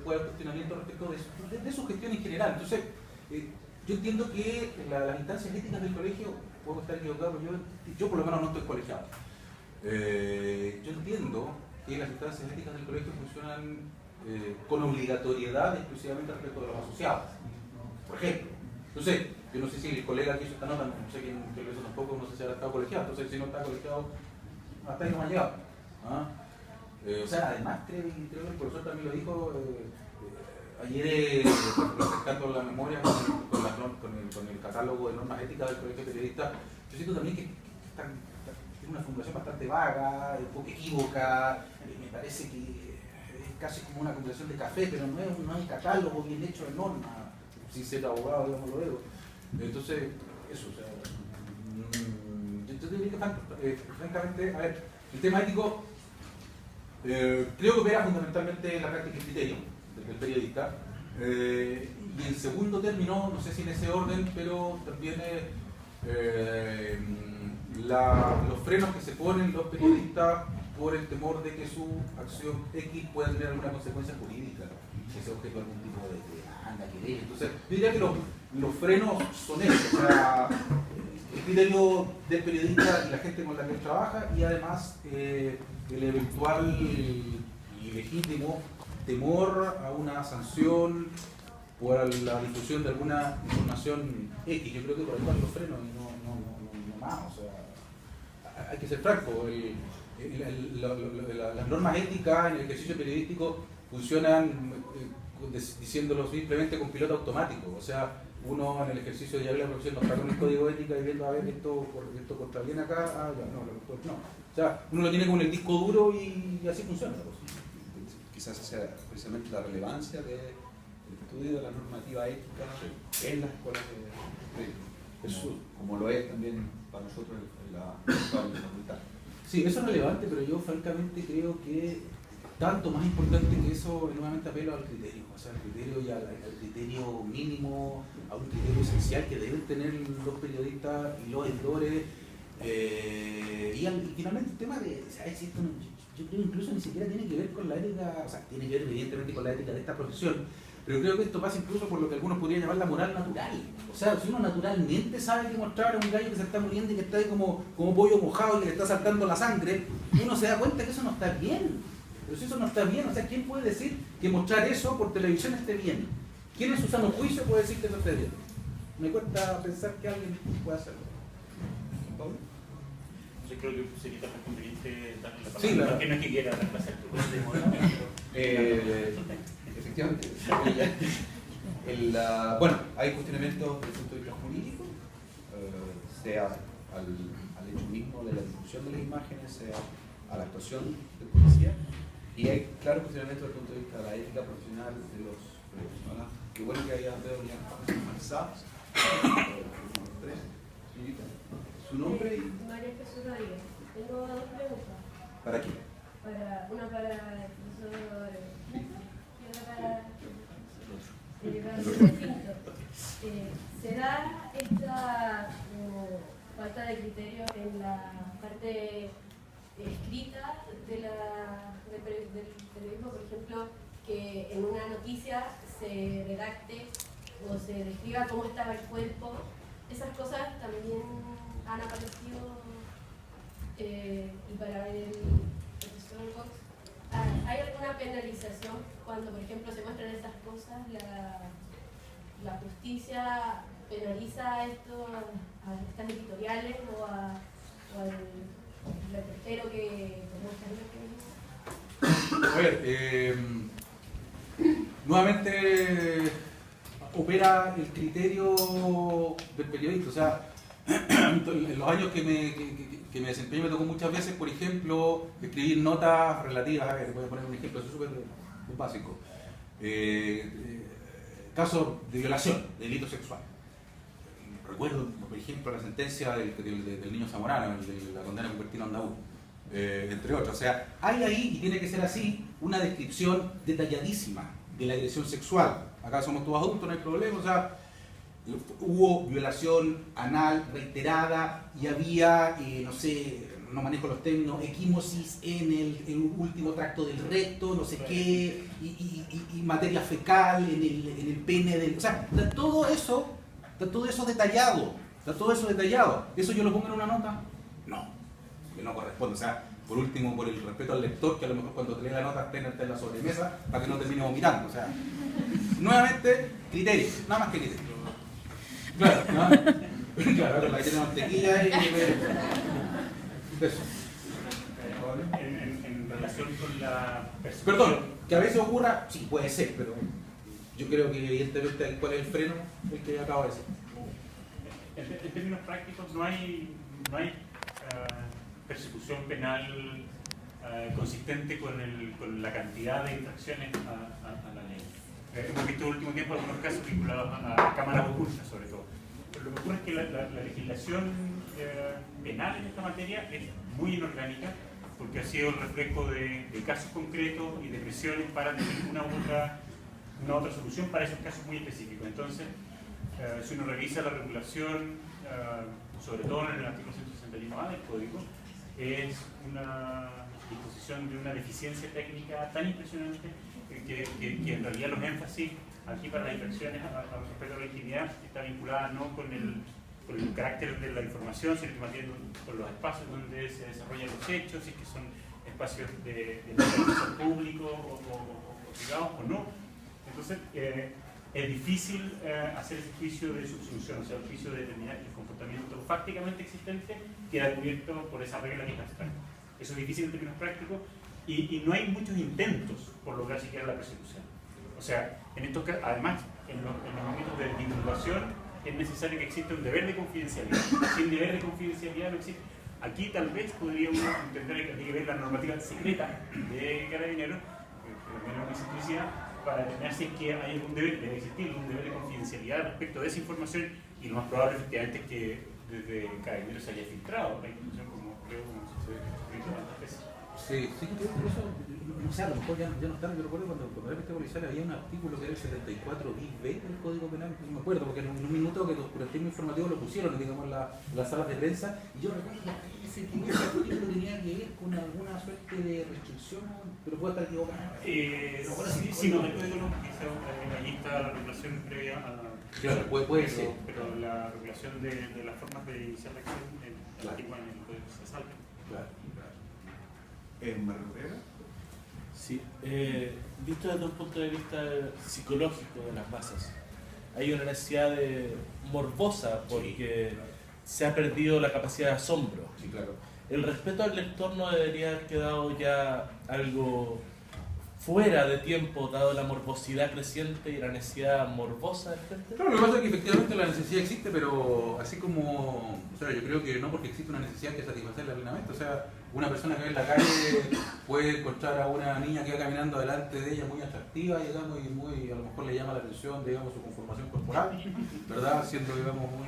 puede haber cuestionamiento respecto de su gestión en general. Entonces, yo entiendo que las instancias éticas del colegio, puedo estar equivocado, yo por lo menos no estoy colegiado. Yo entiendo que las instancias éticas del colegio funcionan con obligatoriedad exclusivamente respecto de los asociados, por ejemplo. Entonces, yo no sé si el colega que hizo esta nota, no sé quién lo hizo tampoco, no sé si habrá estado colegiado, entonces si no está colegiado, hasta ahí no me ha llegado. ¿Ah? O sea, además, creo que el profesor también lo dijo ayer, refrescando la memoria con el catálogo de normas éticas del Colegio Periodista. Yo siento también que tiene una formulación bastante vaga, un poco equívoca, me parece que es casi como una conversación de café, pero no es un catálogo bien hecho de normas, sin ser abogado, digamos, lo digo. Entonces, eso, o sea, yo te diría que, francamente, a ver, el tema ético creo que opera fundamentalmente en la práctica y criterio del periodista, y en segundo término, no sé si en ese orden, pero también los frenos que se ponen los periodistas por el temor de que su acción X pueda tener alguna consecuencia jurídica, que sea objeto de algún tipo de demanda, querella. Entonces, yo diría que los frenos son esos, o sea, el criterio del periodista y la gente con la que él trabaja, y además el eventual y legítimo temor a una sanción por la difusión de alguna información X. Yo creo que por ahí van los frenos y no más. O sea, hay que ser franco. Las normas éticas en el ejercicio periodístico funcionan diciéndolo simplemente con piloto automático. O sea, uno en el ejercicio de la profesión no está con el código ética y viendo a ver esto contra bien acá, ya, no, no. O sea, uno lo tiene con el disco duro y así funciona la cosa. Quizás sea precisamente la relevancia del estudio de la normativa ética en las escuelas de derecho, como lo es también para nosotros en la facultad. Sí, eso es relevante, pero yo francamente creo que tanto más importante que eso, nuevamente apelo al criterio, o sea, al criterio y al criterio mínimo, a un criterio esencial que deben tener los periodistas y los editores. Y finalmente el tema de, ¿sabes? Esto no, yo creo incluso ni siquiera tiene que ver con la ética, o sea, tiene que ver evidentemente con la ética de esta profesión, pero creo que esto pasa incluso por lo que algunos podrían llamar la moral natural. O sea, si uno naturalmente sabe que mostrar a un gallo que se está muriendo y que está ahí como pollo mojado y que le está saltando la sangre, uno se da cuenta que eso no está bien. Pero si eso no está bien, o sea, ¿quién puede decir que mostrar eso por televisión esté bien? ¿Quién en su sano juicio puede decir que eso esté bien? Me cuesta pensar que alguien pueda hacerlo. ¿Pablo? Yo creo que sería más conveniente darle la palabra. Sí, no que no quiera dar clase Efectivamente. Bueno, hay cuestionamientos desde el punto de vista jurídico, sea al hecho mismo de la difusión de las imágenes, sea a la actuación de policía, y hay claro cuestionamientos desde el punto de vista de la ética profesional de los profesionales. Qué bueno que haya veo ya avanzados. ¿Su nombre? María Jesús Rodríguez. Tengo dos preguntas. ¿Para quién? Una para el profesor y otra para el profesor Pinto. ¿Se da esta falta de criterio en la parte escrita del periodismo? Por ejemplo, que en una noticia se redacte o se describa cómo estaba el cuerpo. Esas cosas también han aparecido, y para el profesor Cox, ¿hay alguna penalización cuando, por ejemplo, se muestran estas cosas? ¿La justicia penaliza a estas editoriales o al reportero que muestra lo que... A ver, nuevamente opera el criterio del periodista. O sea, en los años que me desempeño me tocó muchas veces, por ejemplo, escribir notas relativas, a ver, voy a poner un ejemplo, eso es súper básico. Casos de violación, de delito sexual. Recuerdo, por ejemplo, la sentencia del niño Zamorano, de la condena de Cupertino Andaú, entre otros. O sea, hay ahí, y tiene que ser así, una descripción detalladísima de la agresión sexual. Acá somos todos adultos, no hay problema. O sea, hubo violación anal reiterada y había, no sé, no manejo los términos, equimosis en el último tracto del recto, no sé qué, y materia fecal en el pene del... O sea, está todo eso detallado, ¿Eso yo lo pongo en una nota? No, que no corresponde. O sea, por último, por el respeto al lector, que a lo mejor cuando te lee la nota tenerte en la sobremesa para que no termine vomitando. O sea, nuevamente, criterio, nada más que criterio. Claro, ¿no? Claro, ahora la que tiene mantequilla y... Eso. En relación con la... Perdón, que a veces ocurra, sí, puede ser, pero yo creo que evidentemente cuál es el freno, el que acabo de decir. En términos prácticos no hay persecución penal consistente con la cantidad de infracciones a la ley. Hemos visto en el último tiempo algunos casos vinculados a cámaras ocultas, sobre todo. Pero lo que ocurre es que la legislación penal en esta materia es muy inorgánica, porque ha sido el reflejo de casos concretos y de presiones para tener una u otra solución para esos casos muy específicos. Entonces, si uno revisa la regulación, sobre todo en el artículo 161A del Código, es una disposición de una deficiencia técnica tan impresionante que en realidad los énfasis aquí para las infracciones al respeto a la intimidad está vinculada no con el carácter de la información, sino que más bien con los espacios donde se desarrollan los hechos, y que son espacios de acceso público o privados o no. Entonces, es difícil hacer ese juicio de subsunción, o sea, el juicio de determinar el comportamiento fácticamente existente queda cubierto por esa regla que está abstracta. Eso es difícil en términos prácticos y no hay muchos intentos por lograr siquiera la persecución. O sea, en estos casos, además, en los ámbitos de divulgación es necesario que exista un deber de confidencialidad. Sin deber de confidencialidad no existe. Aquí tal vez podríamos entender que hay que ver la normativa secreta de Carabineros, por lo menos en publicidad, para determinar si es que hay algún deber, debe existir un deber de confidencialidad respecto de esa información, y lo más probable efectivamente es que desde Carabineros se haya filtrado la información, como creo como se ha escrito tantas veces. Sí, sí, que por eso, no sé, a lo mejor ya no está, yo recuerdo cuando era este policial había un artículo que era el 74 bis B del Código Penal, no me acuerdo, porque en un minuto que por el tema informativo lo pusieron, digamos, las salas de prensa, y yo recuerdo que ese artículo tenía que ver con alguna suerte de restricción, pero puede estar equivocado. Sí, no, después de lo que hizo, ahí está la regulación previa a la... Claro, puede ser. Pero la regulación de las formas de iniciar la acción en el artículo en el Código se salta. Claro. Mario Herrera. Sí, visto desde un punto de vista psicológico de las masas, hay una necesidad morbosa porque se ha perdido la capacidad de asombro. Sí, claro. El respeto al lector no debería haber quedado ya algo fuera de tiempo, dado la morbosidad creciente y la necesidad morbosa de gente. Claro, lo que pasa es que efectivamente la necesidad existe, pero así como, o sea, yo creo que no porque existe una necesidad que satisfacerla plenamente. O sea, una persona que ve en la calle puede encontrar a una niña que va caminando delante de ella muy atractiva, digamos, y muy, a lo mejor le llama la atención, digamos, su conformación corporal, ¿verdad? Siendo, digamos, muy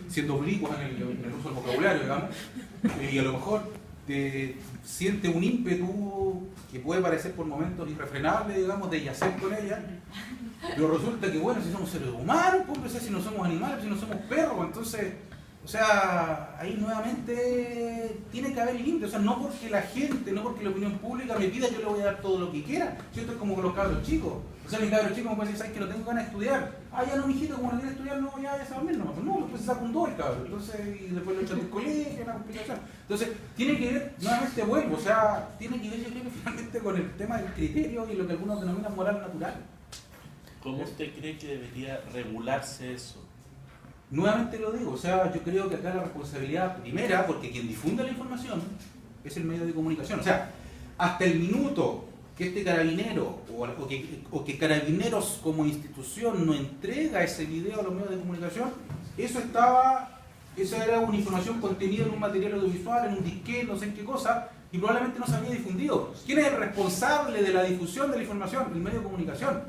siendo oblicuos en el uso del vocabulario, digamos, y a lo mejor te siente un ímpetu que puede parecer por momentos irrefrenable, digamos, de yacer con ella, pero resulta que, bueno, si somos seres humanos, pues, si no somos animales, si no somos perros, entonces, o sea, ahí nuevamente tiene que haber límites. O sea, no porque la gente, no porque la opinión pública me pida, yo le voy a dar todo lo que quiera. Yo estoy como con los cabros chicos. O sea, mis cabros chicos me pueden decir, ¿sabes que no tengo ganas de estudiar? Ah, ya no, mijito, como no quiere estudiar, no, ya se va a dormir, no. Pues no, después se saca un 2 el cabrón. Entonces, y después lo echan del colegio, una complicación. Entonces, tiene que ver, nuevamente vuelvo, o sea, tiene que ver, yo creo que finalmente con el tema del criterio y lo que algunos denominan moral natural. ¿Cómo usted cree que debería regularse eso? Nuevamente lo digo, o sea, yo creo que acá la responsabilidad primera, porque quien difunde la información es el medio de comunicación. O sea, hasta el minuto que este carabinero o que Carabineros como institución no entrega ese video a los medios de comunicación, esa era una información contenida en un material audiovisual, en un disquete, no sé en qué cosa, y probablemente no se había difundido. ¿Quién es el responsable de la difusión de la información? El medio de comunicación.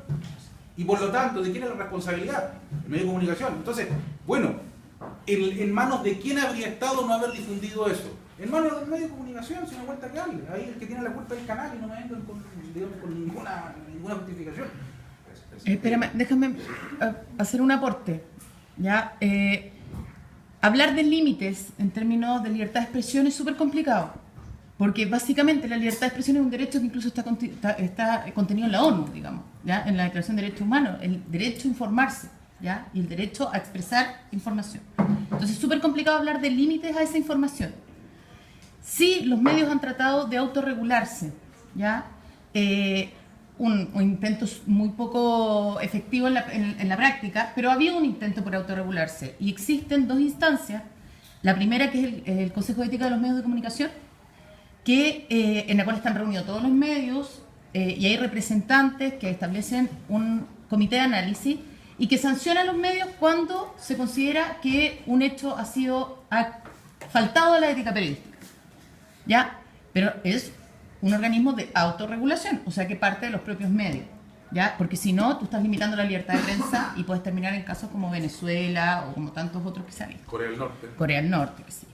Y por lo tanto, ¿de quién es la responsabilidad? El medio de comunicación. Entonces, bueno, ¿en manos de quién habría estado no haber difundido eso? En manos del medio de comunicación, sin una vuelta que hable. Ahí el que tiene la culpa es el canal y no me vengan con ninguna justificación. Espérame, déjame hacer un aporte. ¿Ya? Hablar de límites en términos de libertad de expresión es súper complicado. Porque básicamente la libertad de expresión es un derecho que incluso está contenido en la ONU, digamos, ¿ya? En la Declaración de Derechos Humanos, el derecho a informarse, ¿ya? Y el derecho a expresar información. Entonces es súper complicado hablar de límites a esa información. Sí, los medios han tratado de autorregularse, ¿ya? Un intento muy poco efectivo en la práctica, pero había un intento por autorregularse. Y existen dos instancias. La primera, que es el Consejo de Ética de los Medios de Comunicación, en la cual están reunidos todos los medios y hay representantes que establecen un comité de análisis y que sanciona a los medios cuando se considera que un hecho ha faltado a la ética periodística. ¿Ya? Pero es un organismo de autorregulación, o sea que parte de los propios medios. ¿Ya? Porque si no, tú estás limitando la libertad de prensa y puedes terminar en casos como Venezuela o como tantos otros que se han visto. Corea del Norte. Corea del Norte, que sí.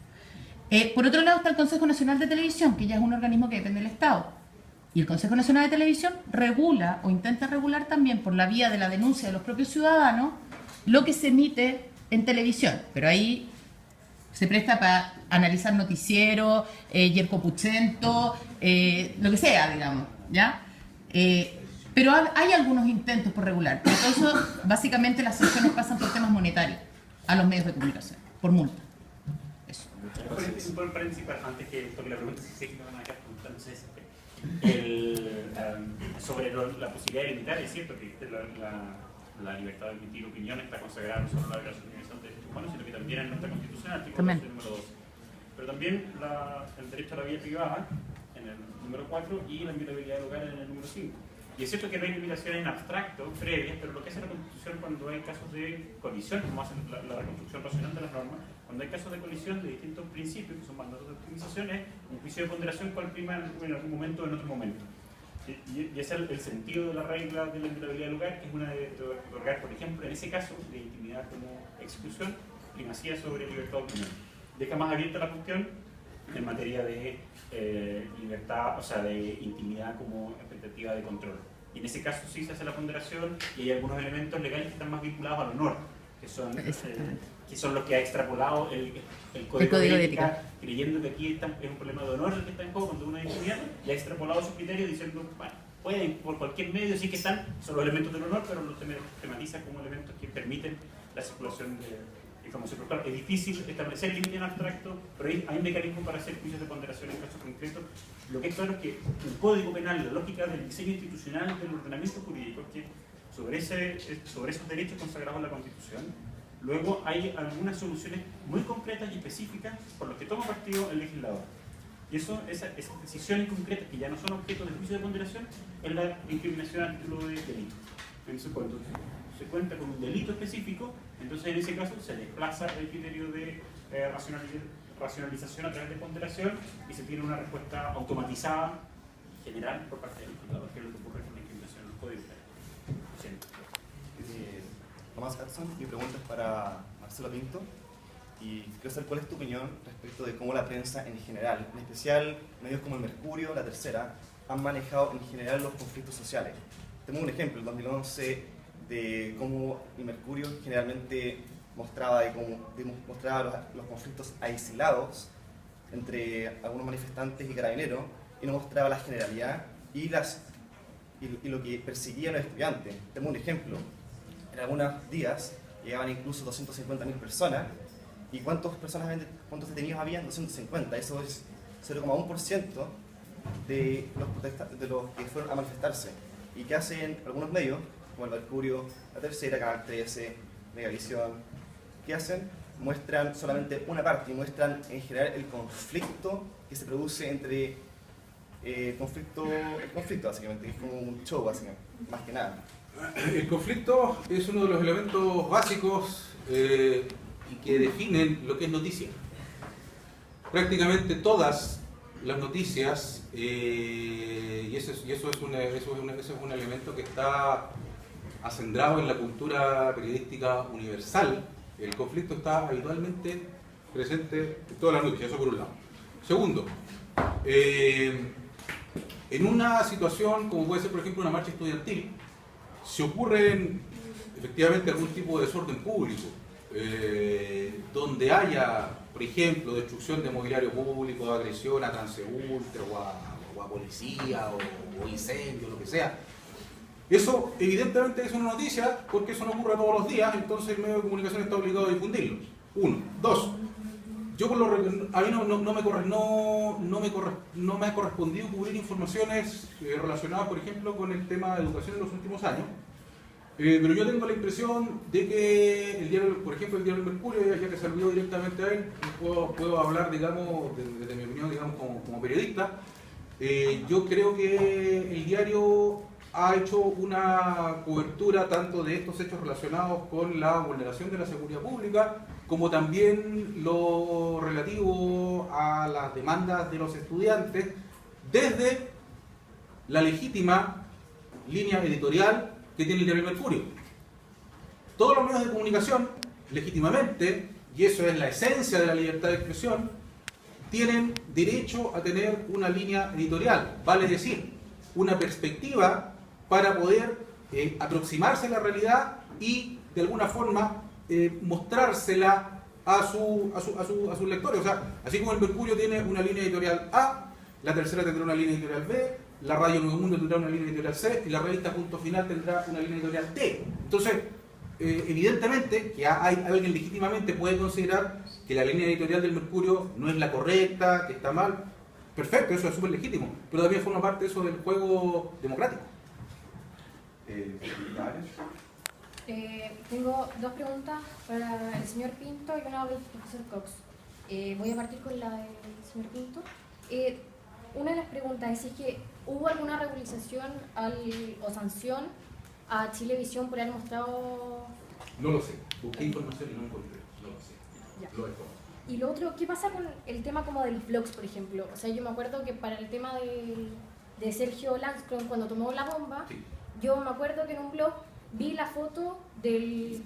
Por otro lado está el Consejo Nacional de Televisión, que ya es un organismo que depende del Estado. Y el Consejo Nacional de Televisión regula o intenta regular también por la vía de la denuncia de los propios ciudadanos lo que se emite en televisión. Pero ahí se presta para analizar noticieros, Yerko Puchento, lo que sea, digamos, ¿ya? Pero hay algunos intentos por regular. Por eso, básicamente, las sanciones pasan por temas monetarios a los medios de comunicación, por multa. Eso. Un paréntesis antes que toque la pregunta, si sé que me van a quedar preguntando, no sé sobre la posibilidad de limitar, es cierto que la libertad de emitir opinión está consagrada no solo en la Declaración Universal de Derechos Humanos, sino que también en nuestra Constitución, artículo 12, número 2. Pero también el derecho a la vida privada, en el número 4, y la inviolabilidad del hogar en el número 5. Y es cierto que no hay limitaciones en abstracto previas, pero lo que hace la Constitución cuando hay casos de colisión, como hace la reconstrucción racional de las normas, cuando hay casos de colisión de distintos principios, que son mandatos de optimización, es un juicio de ponderación cual prima en algún momento o en otro momento. Y ese es el sentido de la regla de la inmutabilidad del lugar, que es una de otorgar, por ejemplo, en ese caso de intimidad como exclusión, primacía sobre libertad de opinión. Deja más abierta la cuestión en materia de libertad, o sea, de intimidad como expectativa de control. Y en ese caso sí se hace la ponderación y hay algunos elementos legales que están más vinculados al honor, que son los que ha extrapolado el Código de Ética, creyendo que aquí es un problema de honor el que está en juego cuando uno es intimidad, y ha extrapolado sus criterios diciendo, bueno, pueden por cualquier medio decir que son los elementos del honor, pero los tematiza como elementos que permiten la circulación de información. Pero claro, es difícil establecer límites en abstracto, pero hay un mecanismo para hacer juicios de ponderación en casos concretos. Lo que es claro es que el Código Penal, la lógica del diseño institucional del ordenamiento jurídico, que sobre esos derechos consagrados en la Constitución, luego hay algunas soluciones muy concretas y específicas por las que toma partido el legislador. Y esas decisiones concretas, que ya no son objeto de juicio de ponderación, es la incriminación a título de delito. En ese cuento se cuenta con un delito específico, entonces en ese caso se desplaza el criterio de racionalización a través de ponderación y se tiene una respuesta automatizada general por parte del legislador, que es lo que ocurre con la incriminación en el Código Penal. Tomás Hudson, mi pregunta es para Marcelo Pinto y quiero saber cuál es tu opinión respecto de cómo la prensa en general, en especial medios como El Mercurio, La Tercera, han manejado en general los conflictos sociales. Tengo un ejemplo, el 2011, de cómo El Mercurio generalmente mostraba los conflictos aislados entre algunos manifestantes y carabineros y no mostraba la generalidad y lo que perseguían los estudiantes. Tengo un ejemplo. En algunos días llegaban incluso 250.000 personas. ¿Y cuántos detenidos habían? 250. Eso es 0,1% de los que fueron a manifestarse. ¿Y qué hacen algunos medios, como El Mercurio, La Tercera, Canal 13, Megavisión? ¿Qué hacen? Muestran solamente una parte y muestran en general el conflicto que se produce entre el conflicto básicamente, que es como un show básicamente, más que nada. El conflicto es uno de los elementos básicos y que definen lo que es noticia. Prácticamente todas las noticias, y eso es un elemento que está acendrado en la cultura periodística universal. El conflicto está habitualmente presente en todas las noticias, eso por un lado. Segundo, en una situación como puede ser por ejemplo una marcha estudiantil, si ocurre efectivamente algún tipo de desorden público, donde haya, por ejemplo, destrucción de mobiliario público, agresión a transeúnte o a policía o incendio, lo que sea, eso evidentemente es una noticia porque eso no ocurre todos los días, entonces el medio de comunicación está obligado a difundirlo. Uno. Dos. A mí no me ha correspondido cubrir informaciones relacionadas, por ejemplo, con el tema de educación en los últimos años. Pero yo tengo la impresión de que por ejemplo, el diario El Mercurio, ya que se olvidó directamente a él, puedo hablar, digamos, desde mi opinión, digamos, como periodista. Yo creo que el diario ha hecho una cobertura tanto de estos hechos relacionados con la vulneración de la seguridad pública, como también lo relativo a las demandas de los estudiantes, desde la legítima línea editorial que tiene el diario El Mercurio. Todos los medios de comunicación, legítimamente, y eso es la esencia de la libertad de expresión, tienen derecho a tener una línea editorial, vale decir, una perspectiva para poder aproximarse a la realidad y de alguna forma mostrársela a sus lectores. O sea, así como El Mercurio tiene una línea editorial A, La Tercera tendrá una línea editorial B, la Radio Nuevo Mundo tendrá una línea editorial C y la revista Punto Final tendrá una línea editorial D. Entonces, evidentemente que alguien legítimamente puede considerar que la línea editorial del Mercurio no es la correcta, que está mal. Perfecto, eso es súper legítimo, pero también forma parte de eso del juego democrático. Tengo dos preguntas para el señor Pinto y una para el profesor Cox. Voy a partir con la del señor Pinto. una de las preguntas es si es que hubo alguna regularización o sanción a Chilevisión por haber mostrado... No lo sé. Busqué información y no encontré. No lo sé. Ya. Lo desconozco. Y lo otro, ¿qué pasa con el tema como de los blogs, por ejemplo? O sea, yo me acuerdo que para el tema de Sergio Lanscron, cuando tomó la bomba, Sí. yo me acuerdo que en un blog vi la foto de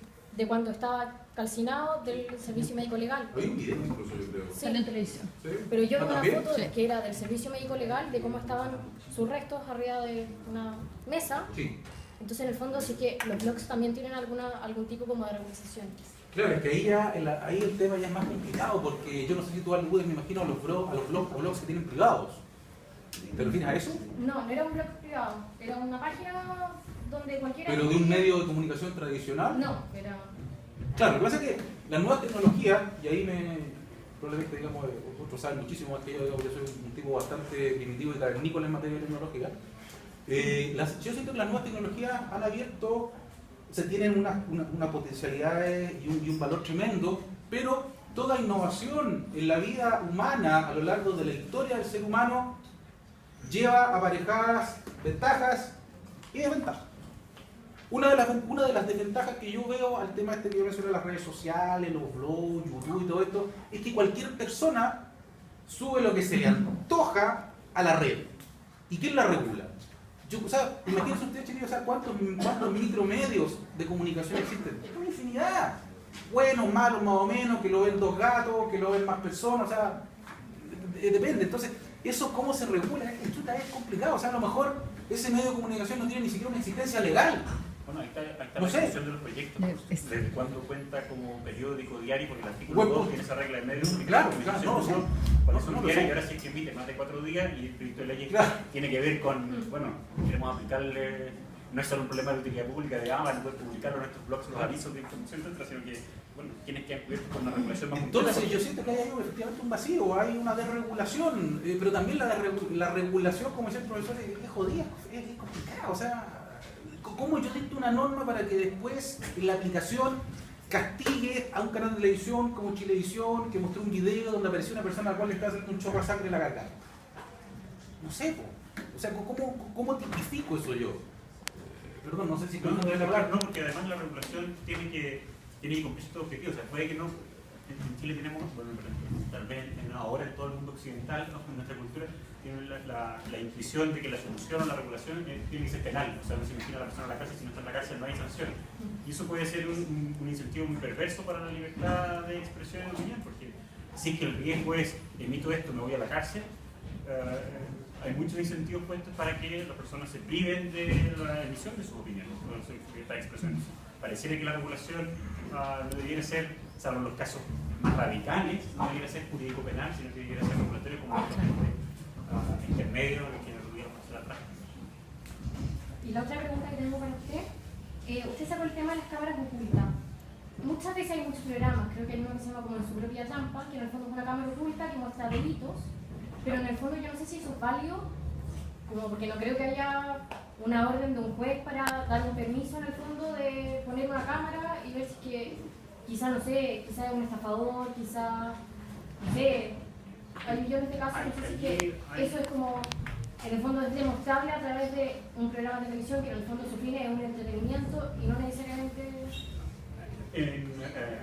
cuando estaba calcinado del servicio médico legal. Hay un video incluso, yo creo. Sí. Sale en televisión. ¿Sí? Pero yo vi ¿Ah, una también? foto Sí. que era del servicio médico legal, de cómo estaban sus restos arriba de una mesa. Sí. Entonces, en el fondo, sí que los blogs también tienen algún tipo como de regularización. Claro, es que ahí el tema ya es más complicado, porque yo no sé si tú aludes, me imagino, a los blogs que tienen privados. ¿Te refieres a eso? No era un blog privado, era una página donde cualquiera... ¿Pero de un medio de comunicación tradicional? No, era... Claro, lo que pasa es que las nuevas tecnologías, y ahí probablemente digamos, otros saben muchísimo más que yo soy un tipo bastante primitivo y cavernícola en materia tecnológica. Yo siento que las nuevas tecnologías han abierto, se tienen una potencialidad y un valor tremendo, pero toda innovación en la vida humana a lo largo de la historia del ser humano lleva aparejadas ventajas y desventajas. Una de las desventajas que yo veo al tema que yo mencioné, las redes sociales, los blogs, YouTube y todo esto, es que cualquier persona sube lo que se le antoja a la red. ¿Y quién la regula? Imagínense ustedes, chicos, ¿cuántos micromedios de comunicación existen? Una infinidad. Buenos, malos, más o menos, que lo ven 2 gatos, que lo ven más personas, depende. Entonces, eso cómo se regula es complicado. A lo mejor ese medio de comunicación no tiene ni siquiera una existencia legal. Bueno, ahí está No la sé. discusión de los proyectos. Desde cuándo cuenta como periódico diario, porque el artículo Bueno, 2 tiene esa regla de medios. Claro, no, Por eso no, no quiere, y ahora sí que emite más de 4 días, y el proyecto de ley Claro. tiene que ver con, bueno, queremos aplicarle, no es solo un problema de utilidad pública, de van a poder publicarlo en estos blogs, los avisos de información, etcétera, sino que, bueno, tienes que cubrir con una regulación más puntual. Entonces yo siento que hay efectivamente un vacío, hay una desregulación, pero también la regulación, como decía el profesor, es jodida, es complicada. ¿Cómo yo dicto una norma para que después en la aplicación castigue a un canal de televisión como Chilevisión, que mostró un video donde apareció una persona a la cual le está haciendo un chorro de sangre en la garganta? No sé, ¿cómo tipifico eso yo? Perdón, no sé si... No, porque además la regulación tiene que cumplir estos objetivos. O sea, puede que no. En Chile tenemos, bueno, tal vez ahora en todo el mundo occidental, ¿no? En nuestra cultura, tienen la intuición de que la solución a la regulación tiene que ser penal. O sea, no se imagina a la persona en la cárcel, si no está en la cárcel no hay sanción. Y eso puede ser un incentivo muy perverso para la libertad de expresión y de opinión, porque si es que el riesgo es, emito esto, me voy a la cárcel, hay muchos incentivos puestos para que las personas se priven de la emisión de sus opiniones, de su libertad de expresión. Pareciera que la regulación no debiera ser, salvo en los casos más radicales, no debiera ser jurídico-penal, sino que debiera ser regulatorio como intermedio que no tuviéramos hacia atrás. Y la otra pregunta que tengo para usted sacó el tema de las cámaras ocultas. Muchas veces hay muchos programas, creo que hay uno que se llama como En su propia trampa, que en el fondo es una cámara oculta que muestra delitos, pero en el fondo yo no sé si eso es válido, como porque no creo que haya una orden de un juez para dar un permiso en el fondo de poner una cámara y ver si es que quizá, no sé, quizá es un estafador, quizá, no sé, hay millones de casos, no sé si es que eso es como, en el fondo es demostrable a través de un programa de televisión que en el fondo su fin es un entretenimiento y no necesariamente...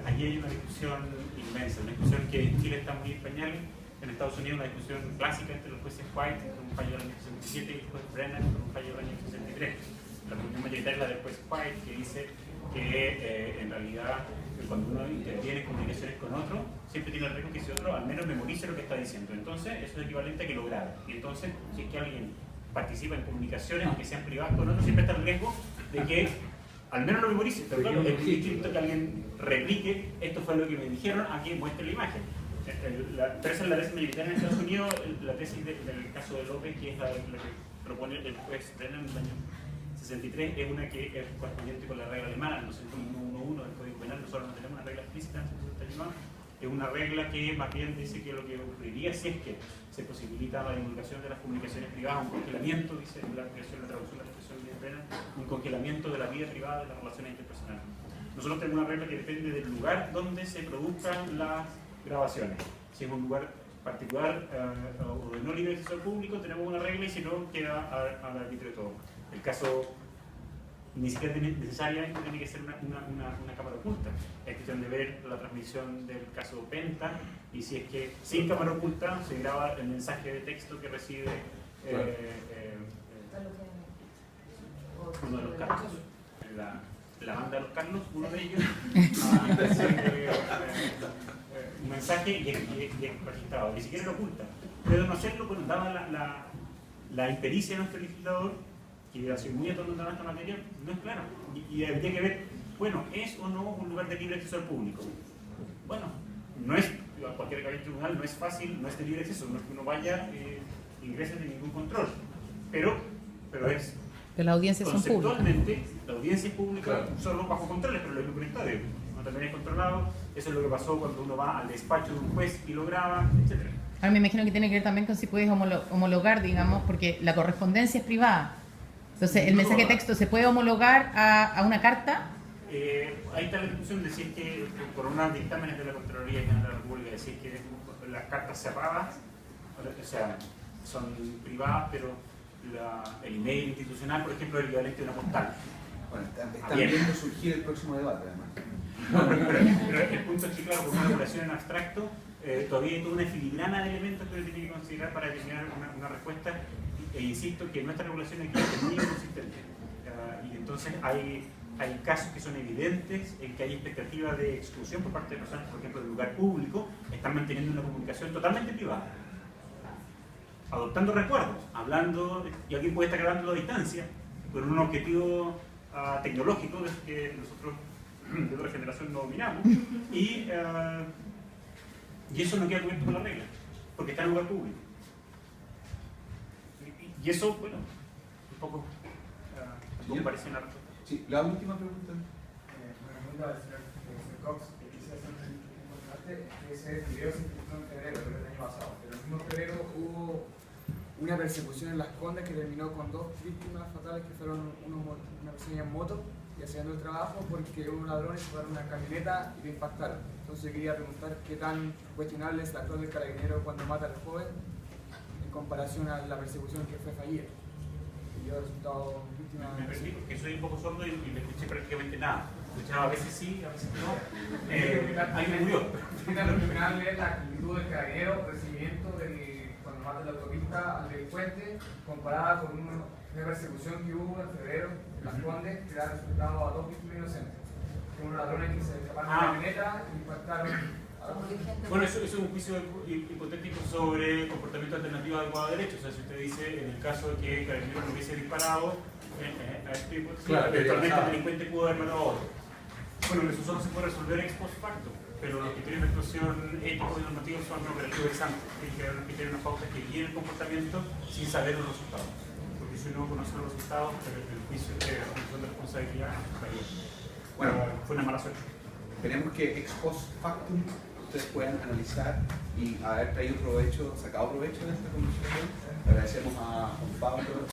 Aquí hay una discusión inmensa, una discusión que en Chile está muy en pañales, en Estados Unidos una discusión clásica entre los jueces White, con un fallo del año 67, y el juez Brennan, con un fallo del año 63. La opinión mayoritaria es la del juez White, que dice que en realidad cuando uno interviene en comunicaciones con otro, siempre tiene el riesgo que ese otro al menos memorice lo que está diciendo. Entonces, eso es equivalente a que lo grabe. Y entonces, si es que alguien participa en comunicaciones, aunque sean privadas con otro, siempre está el riesgo de que al menos lo memorice. Pero claro, es distinto que alguien replique, esto fue lo que me dijeron, aquí muestre la imagen. Pero esa es la tesis mayoritaria en Estados Unidos, la tesis del caso de López, que es la que propone el juez Brennan en el año 63, es una que es correspondiente con la regla alemana, en el 111 del Código Penal. Nosotros no tenemos una regla explícita en el 161, es una regla que más bien dice que lo que ocurriría si es que se posibilita la divulgación de las comunicaciones privadas, un congelamiento, dice la traducción de la expresión de Brennan, un congelamiento de la vida privada de las relaciones interpersonales. Nosotros tenemos una regla que depende del lugar donde se produzcan las grabaciones. Si es un lugar particular o de no libre acceso al público, tenemos una regla y si no, queda al arbitrio de todo. El caso ni siquiera necesariamente tiene que ser una cámara oculta. Es cuestión de ver la transmisión del caso Penta y si es que sin cámara oculta se graba el mensaje de texto que recibe uno de los Carlos. La banda de los Carlos, uno de ellos, un mensaje y es registrado. Ni siquiera lo oculta. Pero no hacerlo, bueno, dada la impericia de nuestro legislador, que ha sido muy atormentada en esta materia, no es claro. Y habría que ver, bueno, ¿es o no un lugar de libre acceso al público? Bueno, no es, cualquier tribunal no es fácil, no es de libre acceso, no es que uno vaya, ingrese sin ningún control. Pero es... Pero las audiencias son públicas. Conceptualmente, la audiencia es pública solo bajo controles, pero lo mismo con el estadio. Uno también es controlado, eso es lo que pasó cuando uno va al despacho de un juez y lo graba, etc. Ahora me imagino que tiene que ver también con si puedes homologar, digamos, porque la correspondencia es privada. Entonces, ¿el mensaje de texto se puede homologar a una carta? Ahí está la discusión de si es que, por unos dictámenes de la Contraloría General de la República, decir que las cartas cerradas, o sea, son privadas, pero el email institucional, por ejemplo, es el equivalente de una postal. Bueno, están viendo surgir el próximo debate, además. No, pero el punto es que, claro, con una regulación en abstracto, todavía hay toda una filigrana de elementos que uno tiene que considerar para determinar una respuesta. E insisto que nuestra regulación aquí es muy inconsistente. Y entonces hay casos que son evidentes en que hay expectativa de exclusión por parte de personas, por ejemplo, del lugar público, están manteniendo una comunicación totalmente privada, adoptando recuerdos, hablando, y alguien puede estar grabando a distancia, con un objetivo tecnológico que nosotros de otra generación no dominamos, y eso no queda cubierto por la regla, porque está en lugar público. Y eso, bueno, un poco me parece una respuesta. Sí, la última pregunta. Una pregunta al señor Cox, que quise hacer importante, que ese video se filtró en febrero, pero el año pasado. Pero el mismo febrero hubo una persecución en Las Condes que terminó con 2 víctimas fatales que fueron una persona en moto y haciendo el trabajo porque unos ladrones fueron a una camioneta y lo impactaron. Entonces yo quería preguntar qué tan cuestionable es la actuación del carabinero cuando mata al joven en comparación a la persecución que fue fallida. Y yo he resultado víctima... Me perdí porque soy un poco sordo y no escuché prácticamente nada. Escuchaba a veces sí, a veces no. Alguien murió. ¿Qué tan criminal es la actitud del carabinero, recibimiento cuando mata en la autopista al delincuente, comparada con una persecución que hubo en febrero en Las Condes que da resultado a 2 víctimas inocentes? Unos ladrones que se escaparon de la camioneta y impactaron... Bueno, eso es un juicio hipotético sobre comportamiento alternativo adecuado de derecho. O sea, si usted dice, en el caso de que el carabinero no hubiese disparado, a esta hipótesis, eventualmente el delincuente pudo haber matado a otro. Bueno, eso solo se puede resolver ex post facto, pero los criterios de actuación éticos y normativos son operativos ex ante. Tienen que haber unos criterios, unas pautas que guíen el comportamiento sin saber los resultados. Porque si uno conoce los resultados, el juicio de asunción de responsabilidad estaría. Bueno, fue una mala suerte. Esperemos que ex post factum ustedes puedan analizar y haber traído provecho, sacado provecho de esta conversación. Agradecemos a Juan Pablo.